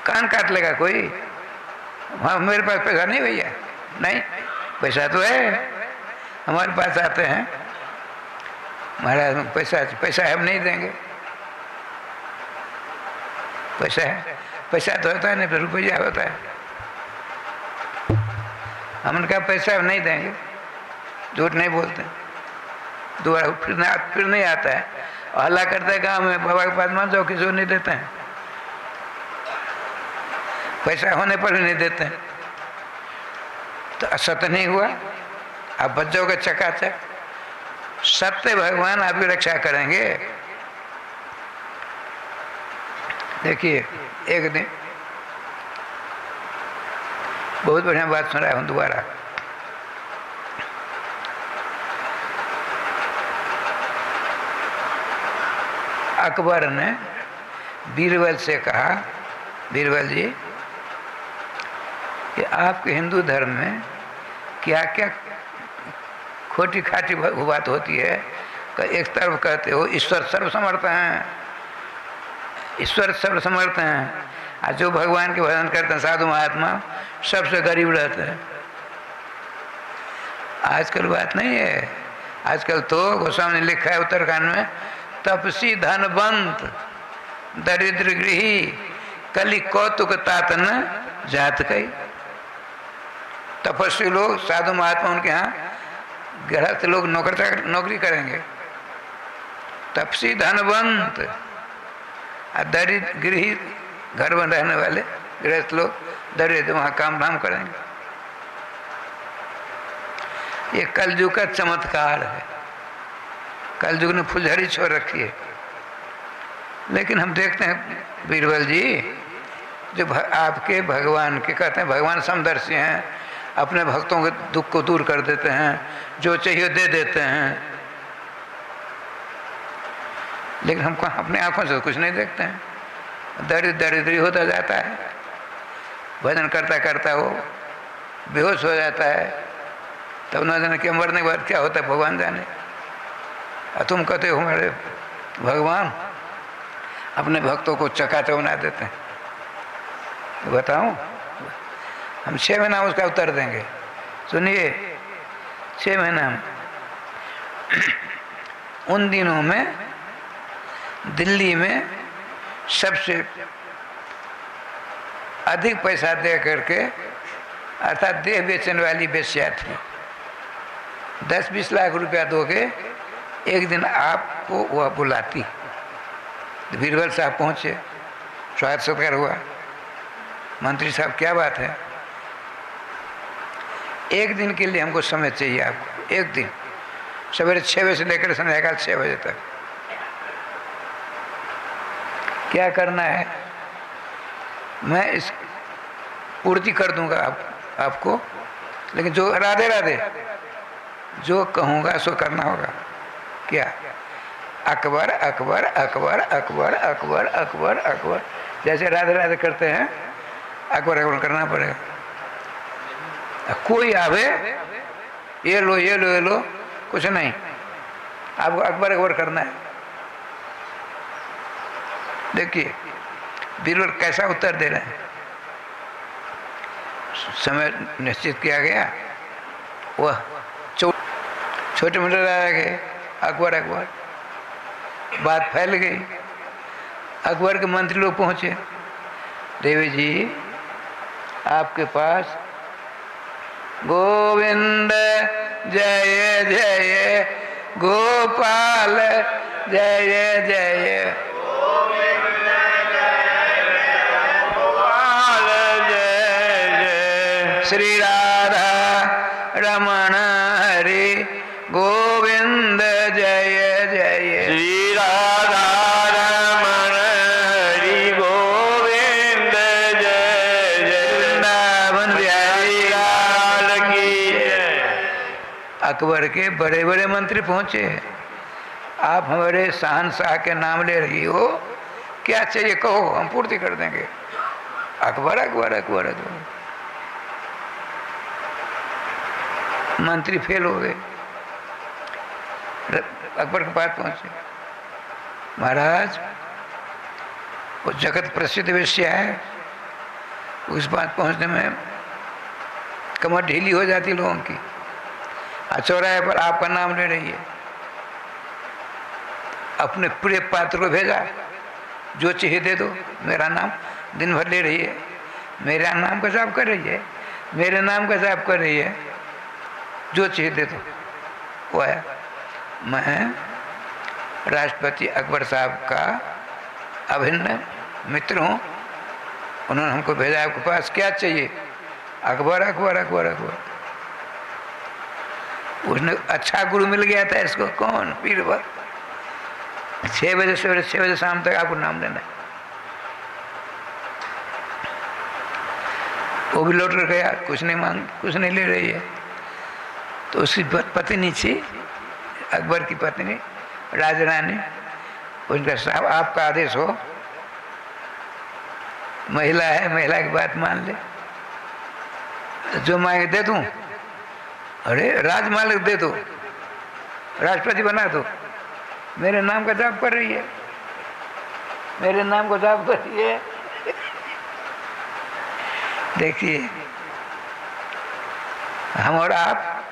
कान काट लेगा कोई? हाँ, मेरे पास पैसा नहीं भैया, नहीं पैसा तो है, हमारे पास आते हैं, महाराज पैसा है हम नहीं देंगे। पैसा है, पैसा तो होता है नहीं, रुपया होता है। हमने कहा पैसा हम नहीं देंगे, झूठ नहीं बोलते। दोबारा फिर नहीं आता है, हल्ला करता है गाँव में, बाबा के पास मान जाओ, किसी को नहीं देते हैं, पैसा होने पर भी नहीं देते हैं। तो असत्य नहीं हुआ, आप बच जाओगे चकाचक। सत्य भगवान आपकी रक्षा करेंगे। देखिए, एक दिन बहुत बढ़िया बात सुन रहा हूँ दोबारा। अकबर ने बीरबल से कहा, बीरबल जी, कि आपके हिंदू धर्म में क्या क्या खोटी खाटी बात होती है। एक तरफ कहते हो ईश्वर सर्वसमर्थ हैं, ईश्वर सर्वसमर्थ हैं, और जो भगवान के भजन करते हैं साधु महात्मा सबसे गरीब रहते हैं। आजकल बात नहीं है, आजकल तो गोस्वामी ने लिखा है उत्तराखंड में, तपसी धनवंत दरिद्र गृही कली कौतुक तातन जात कई। तपस्वी लोग साधु महात्मा उनके यहाँ गृहस्थ लोग नौकरी करेंगे, तपसी धनवंत, दरिद्र गृही घर में रहने वाले गृहस्थ लोग दरिद्र वहाँ काम धाम करेंगे। ये कलयुग का चमत्कार है, कलयुग ने फुलझड़ी छोड़ रखी है। लेकिन हम देखते हैं बीरबल जी, जो आपके भगवान के कहते हैं भगवान समदर्शी हैं, अपने भक्तों के दुख को दूर कर देते हैं, जो चाहिए दे देते हैं। लेकिन हम अपने आंखों से कुछ नहीं देखते हैं, दरिद्री होता जाता है, भजन करता करता वो बेहोश हो जाता है, तब न जाने कि मरने के बाद क्या होता है भगवान जाने। और तुम कहते हो हमारे भगवान अपने भक्तों को चकाचौंध बना देते हैं। तो बताऊं, हम 6 महीना उसका उत्तर देंगे। सुनिए, 6 महीना में उन दिनों में दिल्ली में सबसे अधिक पैसा दे करके, अर्थात देह बेचने वाली बेश्या थी। 10-20 लाख रुपया दोगे, एक दिन आपको वह बुलाती। बीरबल साहब पहुँचे, स्वागत सत्कार हुआ। मंत्री साहब, क्या बात है? एक दिन के लिए हमको समय चाहिए आपको, एक दिन, सवेरे 6 बजे से लेकर संध्याकाल 6 बजे तक। क्या करना है? मैं इस पूर्ति कर दूंगा आपको, लेकिन जो राधे राधे जो कहूँगा सो करना होगा। क्या? अकबर अकबर अकबर अकबर अकबर अकबर अकबर, जैसे राधे राधे करते हैं, अकबर अकबर करना पड़ेगा। कोई आवे ये लो ये लो ये लो, कुछ नहीं, आपको अकबर अकबर करना है। देखिए बीरबल कैसा उत्तर दे रहे हैं। समय निश्चित किया गया, वह छोटे मोटे राजा के अकबर अकबर, बात फैल गई। अकबर के मंत्री लोग पहुंचे, देवी जी आपके पास गोविंद जय जय गोपाल जय जय
गोपाल जय जय
श्री राधा रमण हरि गोविंद जय जय
श्री राधा रमण हरि गोविंद जय जय
वृंदावन बिहारी
लाल की जय।
अकबर के बड़े बड़े मंत्री पहुंचे, आप हमारे शहंशाह के नाम ले रही हो, क्या चाहिए कहो, हम पूर्ति कर देंगे। अकबर अकबर अकबर अकबर, मंत्री फेल हो गए। अकबर के पास पहुंचे, महाराज वो जगत प्रसिद्ध विषय है, उस बात पहुंचने में कमर ढीली हो जाती लोगों की। चौराहे पर आपका नाम ले रही है, अपने प्रिय पात्र को भेजा, जो चाहिए दे दो, मेरा नाम दिन भर ले रही है, मेरा नाम का जाप कर रही है, मेरे नाम का जाप कर रही है, जो चाहिए दे दो। वो आया, मैं राष्ट्रपति अकबर साहब का अभिन्न मित्र हूँ, उन्होंने हमको भेजा आपके पास, क्या चाहिए। अकबर अकबर अकबर अकबर, उसने अच्छा गुरु मिल गया था इसको, कौन, बीरबल। 6 बजे सवेरे 6 बजे शाम तक आपको नाम लेना है। वो भी लौट कर गया, कुछ नहीं मांग, कुछ नहीं ले रही है। तो उसकी पत्नी थी, अकबर की पत्नी राजरानी, उनका साहब आपका आदेश हो, महिला है, महिला की बात मान ले, जो मांगे दे दूं। अरे राजमालिक दे दो, राष्ट्रपति बना दो, मेरे नाम का जाप कर रही है, मेरे नाम को जाप कर रही है। देखिए हम और आप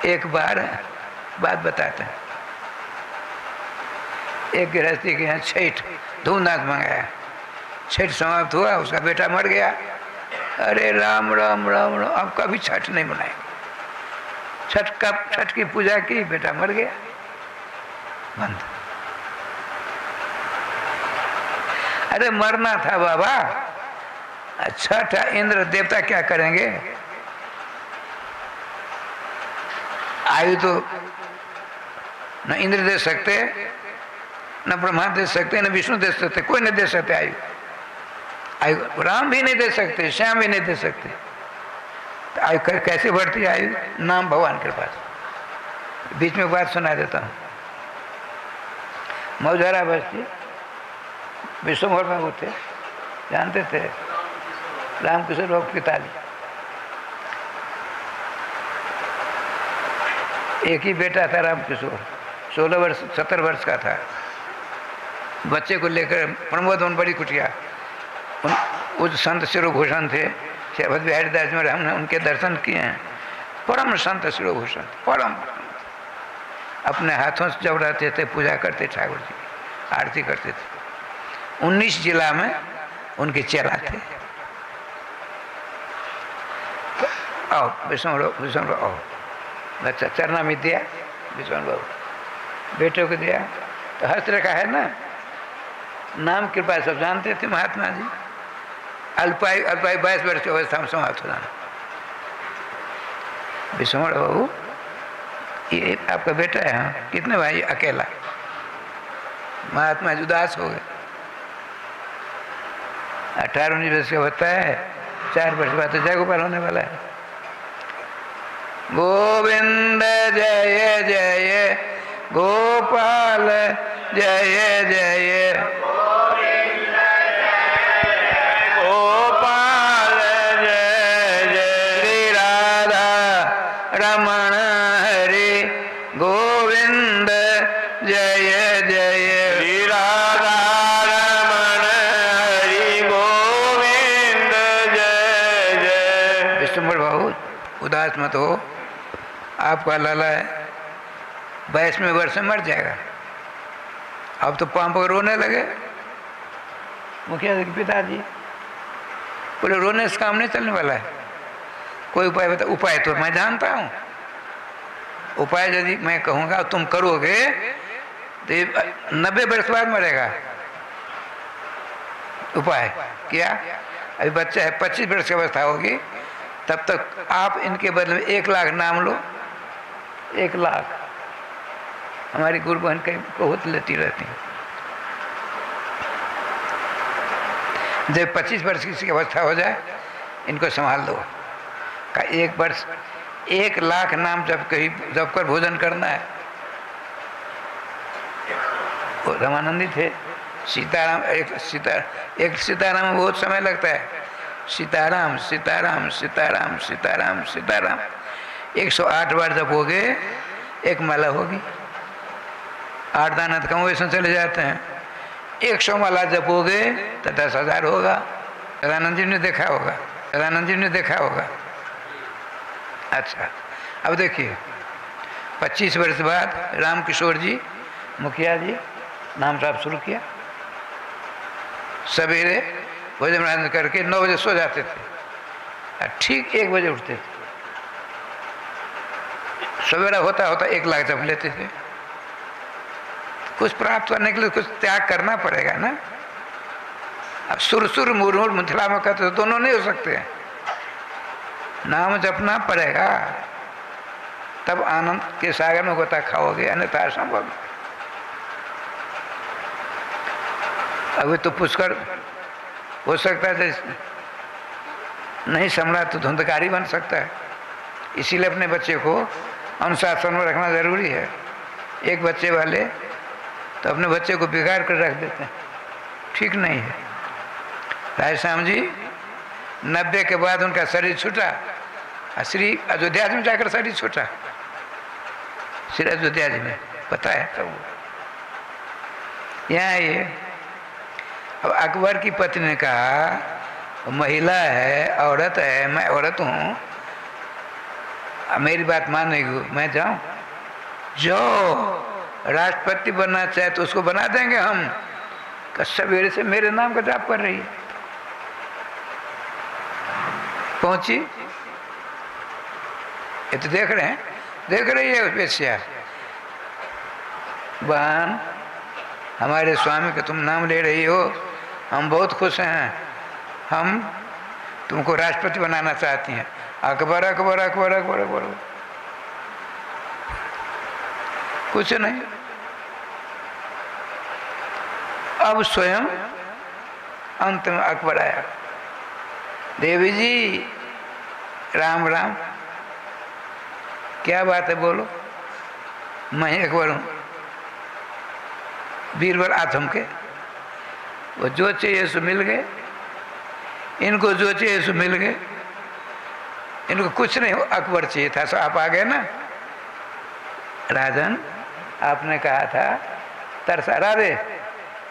एक बार बात बताते हैं। एक गृहस्थी के यहाँ छठ धूमधाम मंगाया, छठ समाप्त हुआ, उसका बेटा मर गया। अरे राम राम राम राम, अब कभी छठ नहीं मनाएंगे। छठ की पूजा की, बेटा मर गया, बंद। अरे मरना था बाबा, छठ इंद्र देवता क्या करेंगे, आयु तो न इंद्र दे सकते, न ब्रह्मा दे सकते, न विष्णु दे सकते, कोई नहीं दे सकते आयु। आयु राम भी नहीं दे सकते, श्याम भी नहीं दे सकते। तो आयु कैसे बढ़ती है आयु, नाम भगवान के पास। बीच में बात सुना देता हूँ। मौजारा बस्ती विश्वभर में वो थे, जानते थे, रामकिशोर बाबू पिताजी। एक ही बेटा था रामकिशोर, 16 वर्ष 17 वर्ष का था। बच्चे को लेकर प्रमोद बड़ी कुटिया, उस संत शिरोभूषण थे श्रीपद बिहारी दास में, हमने उनके दर्शन किए हैं। परम संत शिरोभूषण, परम अपने हाथों से जब रहते थे पूजा करते, ठाकुर जी आरती करते थे। 19 जिला में उनके चेला थे। आओ विष्णु आओ, बच्चा चरना में दिया, विष्णु बाबू बेटों को दिया। तो हर तरह का है ना, नाम कृपा सब जानते थे महात्मा जी। अल्पायु 22 वर्ष की अवस्था में समाप्त हो जाना। विष्णु बाबू ये आपका बेटा है, हाँ। कितने भाई, अकेला। महात्मा जी उदास हो गए। 18-19 वर्ष का होता है, 4 वर्ष बाद तो जय गोपाल होने वाला है। गोविंद जय जय गोपाल जय जय
गोपाल जय जय
श्री राधा हरे गोविंद जय जय।
श्री राधा रमण हरि गोविंद जय जय।
विष्णुपुर बाबू उदास मत हो, आपका लाला है 22वें वर्ष में मर जाएगा। अब तो पांव पर रोने लगे मुखिया जी के पिताजी, बोले रोने से काम नहीं चलने वाला है, कोई उपाय बता। उपाय तो मैं जानता हूँ, उपाय यदि मैं कहूँगा तुम करोगे तो 90 वर्ष बाद मरेगा। उपाय क्या? अभी बच्चा है, 25 वर्ष की अवस्था होगी, तब तक आप इनके बदले में 1 लाख नाम लो। 1 लाख हमारी गुरु बहन कहीं बहुत लेती रहती है। जब 25 वर्ष की अवस्था हो जाए इनको संभाल दो का 1 वर्ष 1 लाख नाम जब कर भोजन करना है। वो रामानंदी थे, सीताराम एक सीताराम में बहुत समय लगता है। सीताराम सीताराम सीताराम सीताराम सीताराम 108 बार जपोगे 1 माला होगी। 8 दाना कम वैसे चले जाते हैं। 100 माला जपोगे तो 10,000 होगा। सदानंद जी ने देखा होगा, सदानंद जी ने देखा होगा। अच्छा, अब देखिए 25 वर्ष बाद राम किशोर जी मुखिया जी नाम साहब शुरू किया। सवेरे भोजन राजन करके 9 बजे सो जाते थे और ठीक 1 बजे उठते थे। सवेरा होता होता 1 लाख जप लेते थे। कुछ प्राप्त करने के लिए कुछ त्याग करना पड़ेगा ना। अब सुर मुरमुर मिथिला में कहते तो दोनों नहीं हो सकते। नाम जपना पड़ेगा तब आनंद के सागर में गोता खाओगे, अन्यथा असंभव। अभी तो पुष्कर हो सकता है, नहीं संभला तो धुंधकारी बन सकता है। इसीलिए अपने बच्चे को अनुशासन में रखना जरूरी है। एक बच्चे वाले तो अपने बच्चे को बिगाड़ कर रख देते हैं, ठीक नहीं है। राय श्याम जी 90 के बाद उनका शरीर छूटा, श्री अयोध्या जी में जाकर शरीर छूटा। श्री अयोध्या जी में पता है तो यहाँ ये। अब अकबर की पत्नी ने कहा महिला है, औरत है, मैं औरत हूँ, मेरी बात मानेगी, मैं जाऊँ? जो राष्ट्रपति बनना चाहे तो उसको बना देंगे हम। सवेरे से मेरे नाम का जाप कर रही है। पहुंची, ये तो देख रहे हैं, देख रही है वेश्या। बहन हमारे स्वामी का तुम नाम ले रही हो, हम बहुत खुश हैं, हम तुमको राष्ट्रपति बनाना चाहती हैं। अकबर अकबर अकबर अकबर अकबर कुछ नहीं। अब स्वयं अंत में अकबर आया। देवी जी राम राम, क्या बात है बोलो? मैं अकबर हूँ, बीरबल आथम के। वो जो चाहिए सो मिल गए, इनको जो चाहिए सो मिल गए, इनको कुछ नहीं अकबर चाहिए था, सो आप आ गए ना। राजन आपने कहा था तरसा, राधे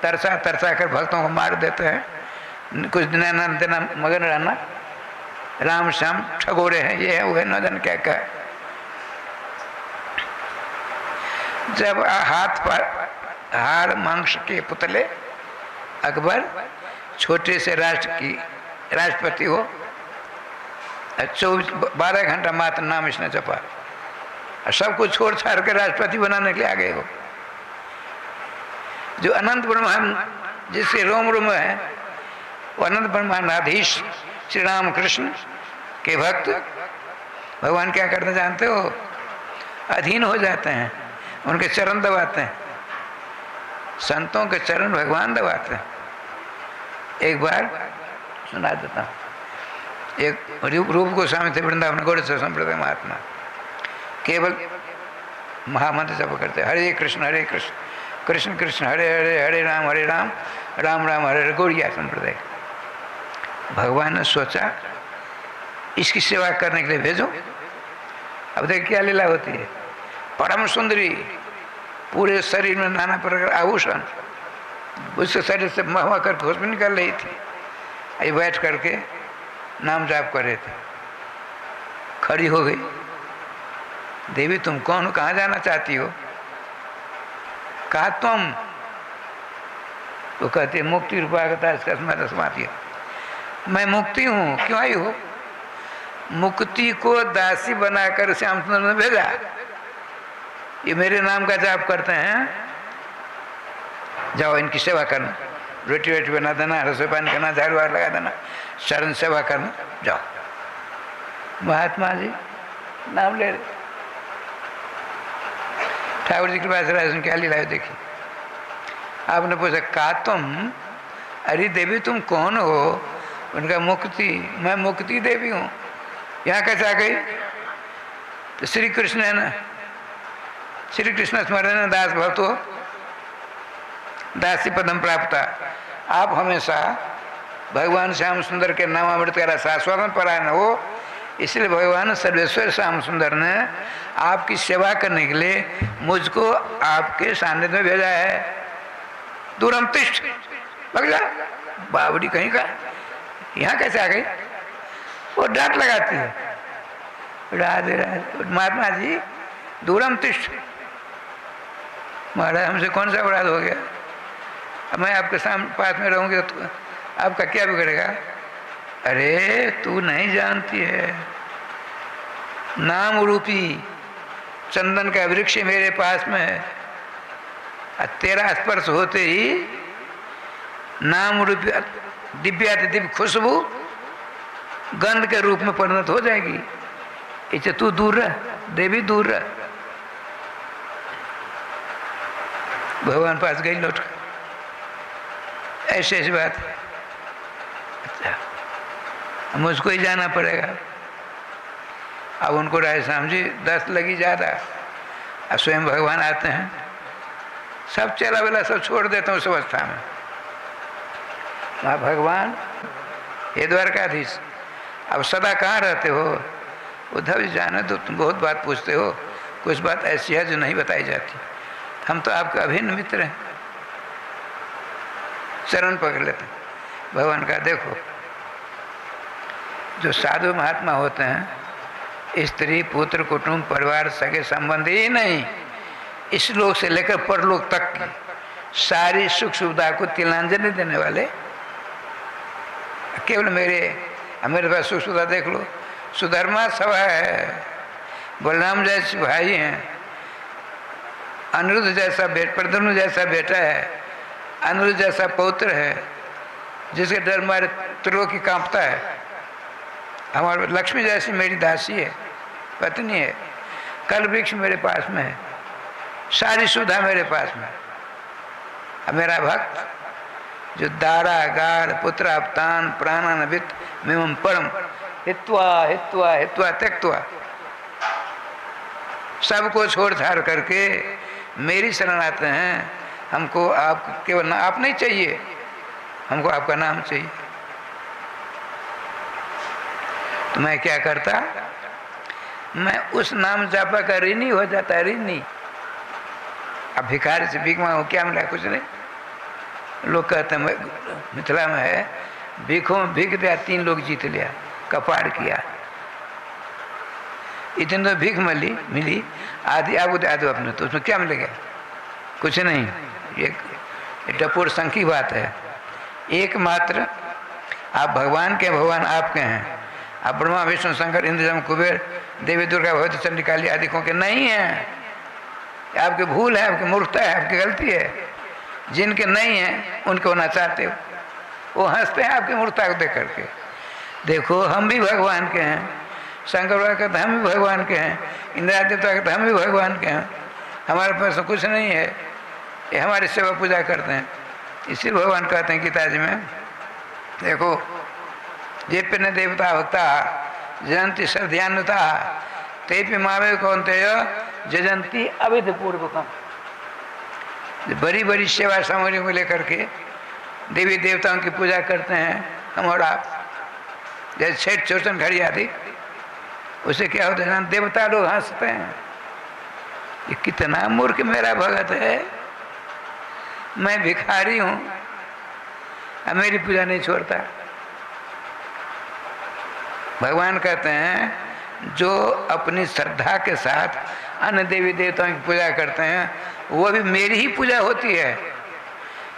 तरसा तरसा कर भक्तों को मार देते हैं, कुछ देना मगन रहना, राम श्याम ठगोरे हैं, ये है वो है, न जाने क्या क्या। जब हाथ पर हाड़ मांस के पुतले अकबर छोटे से राष्ट्र की राष्ट्रपति हो, 12 घंटा मात्र नाम इसने जपा, सब कुछ छोड़ छाड़ के राष्ट्रपति बनाने के लिए आ गए हो। जो अनंत ब्रह्मांड जिसके रोम रोम है, वो अनंत ब्रह्मांडाधीश श्री राम कृष्ण के भक्त भगवान क्या करते जानते हो? अधीन हो जाते हैं, उनके चरण दबाते हैं। संतों के चरण भगवान दबाते हैं। एक बार सुना देता हूँ। एक रूप गोस्वामी थे, वृंदावन गौड़ संप्रदाय महात्मा, केवल महामंत्र जप करते हरे कृष्ण कृष्ण कृष्ण हरे हरे, हरे राम राम राम हरे हरे, गौड़िया संप्रदाय। भगवान ने सोचा इसकी सेवा करने के लिए भेजो। अब देख क्या लीला होती है। परम सुंदरी, पूरे शरीर में नाना प्रकार आभूषण, उसके शरीर से महवा कर खुशबू निकल रही थी। ये बैठ करके नाम जाप कर रहे थे। खड़ी हो गई, देवी तुम कौन हो, कहाँ जाना चाहती हो? कहा तुम? तो कहते मुक्ति रूपा है। मैं मुक्ति हूँ। क्यों आई हो? मुक्ति को दासी बनाकर श्याम सुंदर ने भेजा। ये मेरे नाम का जाप करते हैं, जाओ इनकी सेवा करना, रोटी रोटी बना देना, रसोई पानी करना, झाड़ू वाड़ लगा देना, शरण सेवा करना, जाओ। महात्मा जी नाम ले रहे। ठाकुर जी के पास राजन क्या लीला है देखी। आपने पूछा कहा तुम? अरे देवी तुम कौन हो? उनका मुक्ति, मैं मुक्ति देवी हूँ। यहाँ कैसे आ गई? तो श्री कृष्ण है ना, श्री कृष्ण स्मरण दास भवतो दासी पदम प्राप्त। आप हमेशा भगवान श्याम सुंदर के नाम अमृत का शाश्वत परायण हो, इसलिए भगवान सर्वेश्वर श्याम सुंदर ने आपकी सेवा करने के लिए मुझको आपके सानिध्य में भेजा है। दूरम तिष्ठ, लग जा। बावड़ी कहीं का यहाँ कैसे आ गई? वो डांट लगाती है, राधे राधे। महात्मा जी दूरम तिष्ठ। महाराज हमसे कौन सा अपराध हो गया? अब मैं आपके सामने पास में रहूँगी तो आपका क्या बिगड़ेगा? अरे तू नहीं जानती है, नाम रूपी चंदन का वृक्ष मेरे पास में है। तेरा स्पर्श होते ही नाम रूपी दिव्य खुशबू गंध के रूप में परिणत हो जाएगी। इससे तू दूर रह, देवी दूर रह। भगवान पास गई लौट। ऐसी ऐसी बात है। अच्छा मुझको ही जाना पड़ेगा। अब उनको राय श्याम जी 10 लगी ज़्यादा। अब स्वयं भगवान आते हैं, सब चला वेला सब छोड़ देते हैं उस अवस्था में। भगवान ये द्वारकाधीश अब सदा कहाँ रहते हो? उद्धव जी जाने तो तुम बहुत बात पूछते हो, कुछ बात ऐसी है जो नहीं बताई जाती। हम तो आपका अभिन्न मित्र हैं। चरण पकड़ लेते। भगवान का देखो, जो साधु महात्मा होते हैं, स्त्री पुत्र कुटुंब परिवार सगे संबंधी ही नहीं, इस लोक से लेकर परलोक तक की सारी सुख सुविधा को तिलांजलि देने वाले, केवल मेरे पास सुख सुविधा देख लो। सुधर्मा सभा है, बलराम जैसे भाई हैं, अनिरुद्ध जैसा प्रद्युम्न जैसा बेटा है, अनिरुद्ध जैसा पौत्र है, जिसके डर मारे त्रिलोकी कांपता है। हमारे लक्ष्मी जैसी मेरी दासी है, पत्नी है, कल वृक्ष मेरे पास में है, सारी सुविधा मेरे पास में। अब मेरा भक्त जो दारा गाढ़ पुत्र अपतान प्राणानवित मिमम परम हित्वा हित्वा हित्वा त्यक्त्वा, सबको छोड़ छाड़ करके मेरी शरण आते हैं। हमको आप केवल आप नहीं चाहिए, हमको आपका नाम चाहिए। तो मैं क्या करता? मैं उस नाम जापा का ऋणी हो जाता, ऋणी। अब भिखारी से भीख मांगो, क्या मिला? कुछ नहीं। लोग कहते हैं मिथिला में है, भीखों में भीख दिया 3 लोग जीत लिया, कपाड़ किया। इतने तो भीख मिली आधी आपको दे दो अपने, तो उसमें क्या मिलेगा? कुछ नहीं। ये टपोर संख की बात है। एकमात्र आप भगवान के, भगवान आपके हैं। आप ब्रह्मा विष्णु शंकर इंद्र जम कुबेर देवी दुर्गा भगवती चंडी काली आदि को के नहीं है। आपकी भूल है, आपकी मूर्खता है, आपकी गलती है। जिनके नहीं है उनको होना चाहते हो, वो हंसते हैं आपकी मूर्खता को देख करके। देखो हम भी भगवान के हैं, शंकर बाबा कहते हम भी भगवान के हैं, इंद्रा देवता कहते हम भी भगवान के हैं। हमारे पास कुछ नहीं है, ये हमारी सेवा पूजा करते हैं। इसी भगवान कहते हैं गीता जी में, देखो जे पिन देवता भक्ता जयंती श्रद्धान्विता ते भी मावे कौनते जयंती अविध पूर्वकम। बड़ी बड़ी सेवा सामग्री को लेकर के देवी देवताओं की पूजा करते हैं हम और आप, जैसे छठ चौरचन घड़ी आदि, उसे क्या होता है, देवता लोग हंसते हैं, ये कितना मूर्ख मेरा भगत है, मैं भिखारी हूं, अब मेरी पूजा नहीं छोड़ता। भगवान कहते हैं जो अपनी श्रद्धा के साथ अन्य देवी देवताओं की पूजा करते हैं वो भी मेरी ही पूजा होती है,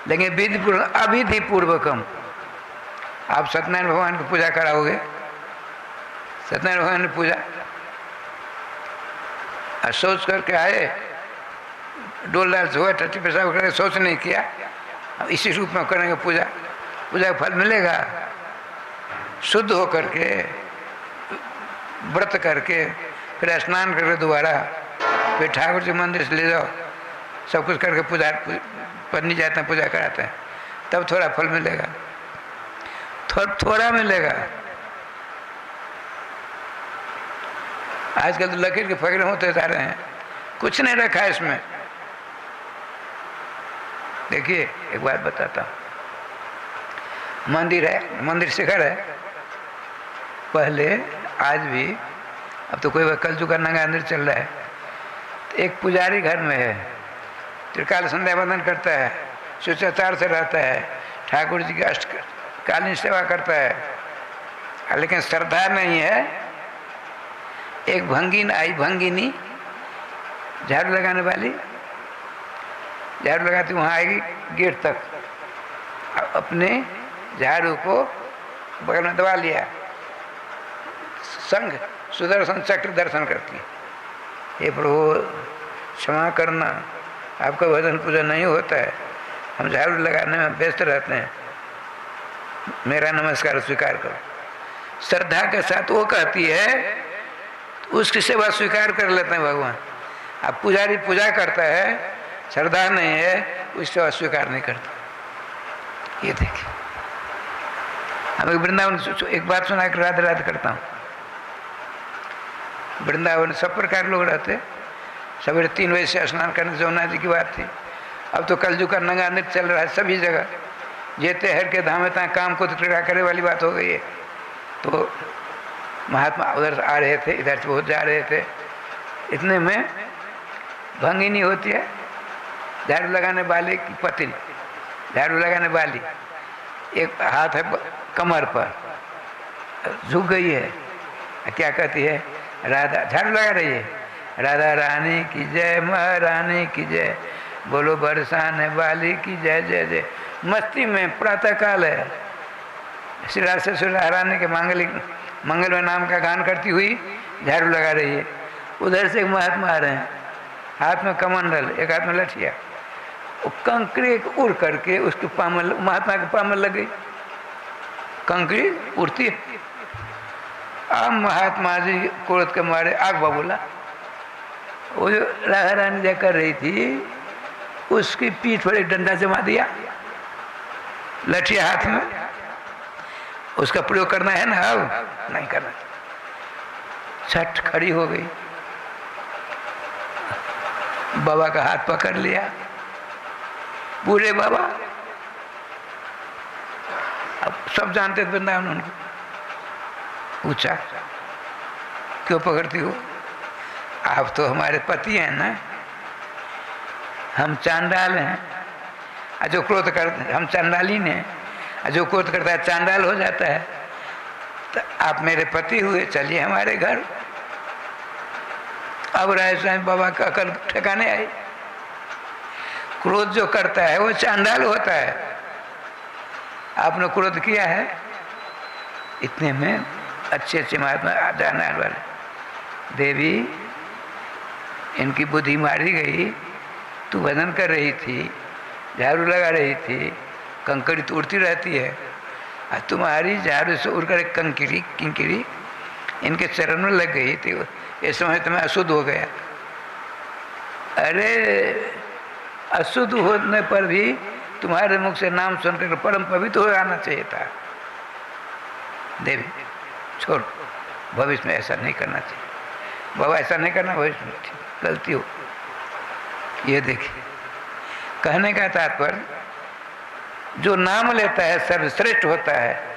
लेकिन विधि पूर्वक अविधि पूर्वकम। आप सत्यनारायण भगवान की पूजा कराओगे, सत्यनारायण भगवान की पूजा और सोच करके आए, डोल डाल से हुआ, टट्टी पेशाब करके सोच नहीं किया, अब इसी रूप में करेंगे पूजा, पूजा का फल मिलेगा। शुद्ध होकर के व्रत करके फिर स्नान करके दोबारा फिर ठाकुर जी मंदिर से ले जाओ, सब कुछ करके पूजा पढ़ने जाते हैं, पूजा कराते हैं, तब थोड़ा फल मिलेगा, थोड़ा मिलेगा। आजकल तो लकीर के फकीर होते जा रहे हैं, कुछ नहीं रखा है इसमें। देखिए एक बात बताता हूँ, मंदिर है, मंदिर शिखर है, पहले आज भी, अब तो कोई कलयुग का नंगा अंदर चल रहा है, तो एक पुजारी घर में है, त्रिकाल संध्या वंदन करता है, शिष्टाचार से रहता है, ठाकुर जी की अष्टकालीन सेवा करता है, लेकिन श्रद्धा नहीं है। एक भंगिन आई, भंगिनी झाड़ू लगाने वाली, झाड़ू लगाती वहाँ आएगी गेट तक, अपने झाड़ू को बगल में दबा लिया, संघ सुदर्शन चक्र दर्शन करती है, हे प्रभु क्षमा करना, आपका भजन पूजन नहीं होता है, हम झाड़ू लगाने में व्यस्त रहते हैं, मेरा नमस्कार स्वीकार करो। श्रद्धा के साथ वो कहती है, उसकी सेवा स्वीकार कर लेते हैं भगवान। अब पुजारी पूजा करता है, श्रद्धा नहीं है, उसकी सेवा स्वीकार नहीं करता। ये देखिए, अब वृंदावन एक बात सुना कर राधे राधे करता हूँ। वृंदावन सब प्रकार लोग रहते, सवेरे 3 बजे से स्नान करने से जमुना जी की बात थी। अब तो कलयुग का नंगा नृत्य चल रहा है सभी जगह, जेते हर के धामे तहाँ काम को टिका करे वाली बात हो गई है। तो महात्मा उधर आ रहे थे, इधर से बहुत जा रहे थे, इतने में भंगिनी होती है, झाड़ू लगाने वाले की पत्नी, झाड़ू लगाने वाली, एक हाथ है कमर पर, झुक गई है, क्या कहती है, राधा, झाड़ू लगा रही है, राधा रानी की जय, महारानी की जय, बोलो बरसाने वाली की जय जय जय। मस्ती में प्रातः काल है, श्री राधा रानी के मंगलमय नाम का गान करती हुई झाड़ू लगा रही है। उधर से एक महात्मा आ रहे हैं, हाथ में कमंडल, एक हाथ में लठिया, वो कंकड़ी उड़ करके उसके पामल, महात्मा के पामल लग गई, कंकड़ी उड़ती है। अब महात्मा जी क्रोध के मारे आग बबूला, वो जो राधा रानी जय कर रही थी उसकी पीठ पर एक डंडा जमा दिया, लठिया हाथ में, उसका प्रयोग करना है ना, अब नहीं करना। छठ खड़ी हो गई, बाबा का हाथ पकड़ लिया, पूरे बाबा, अब सब जानते थे वृंदावन उनको, पूछा क्यों पकड़ती हो? आप तो हमारे पति हैं ना, हम चांडाल हैं, जो क्रोध करते हम चांडालीन हैं, जो क्रोध करता है चांडाल हो जाता है, तो आप मेरे पति हुए, चलिए हमारे घर। अब राय स्वामी बाबा का अकल ठिकाने आई, क्रोध जो करता है वो चांडाल होता है, आपने क्रोध किया है। इतने में अच्छे अच्छे महात्मा जाने वाले, देवी इनकी बुद्धि मारी गई, तू भजन कर रही थी, झाड़ू लगा रही थी, कंकड़ी तो उड़ती रहती है, और तुम्हारी झाड़ू से उड़कर एक किंकरी इनके चरण में लग गई थी, इस समय तुम्हें अशुद्ध हो गया। अरे अशुद्ध होने पर भी तुम्हारे मुख से नाम सुनकर परम पवित्र हो जाना चाहिए था। देवी छोड़, भविष्य में ऐसा नहीं करना चाहिए, बाबा ऐसा नहीं करना, भविष्य में गलती हो। ये देखिए, कहने का तात्पर्य जो नाम लेता है सर्वश्रेष्ठ होता है,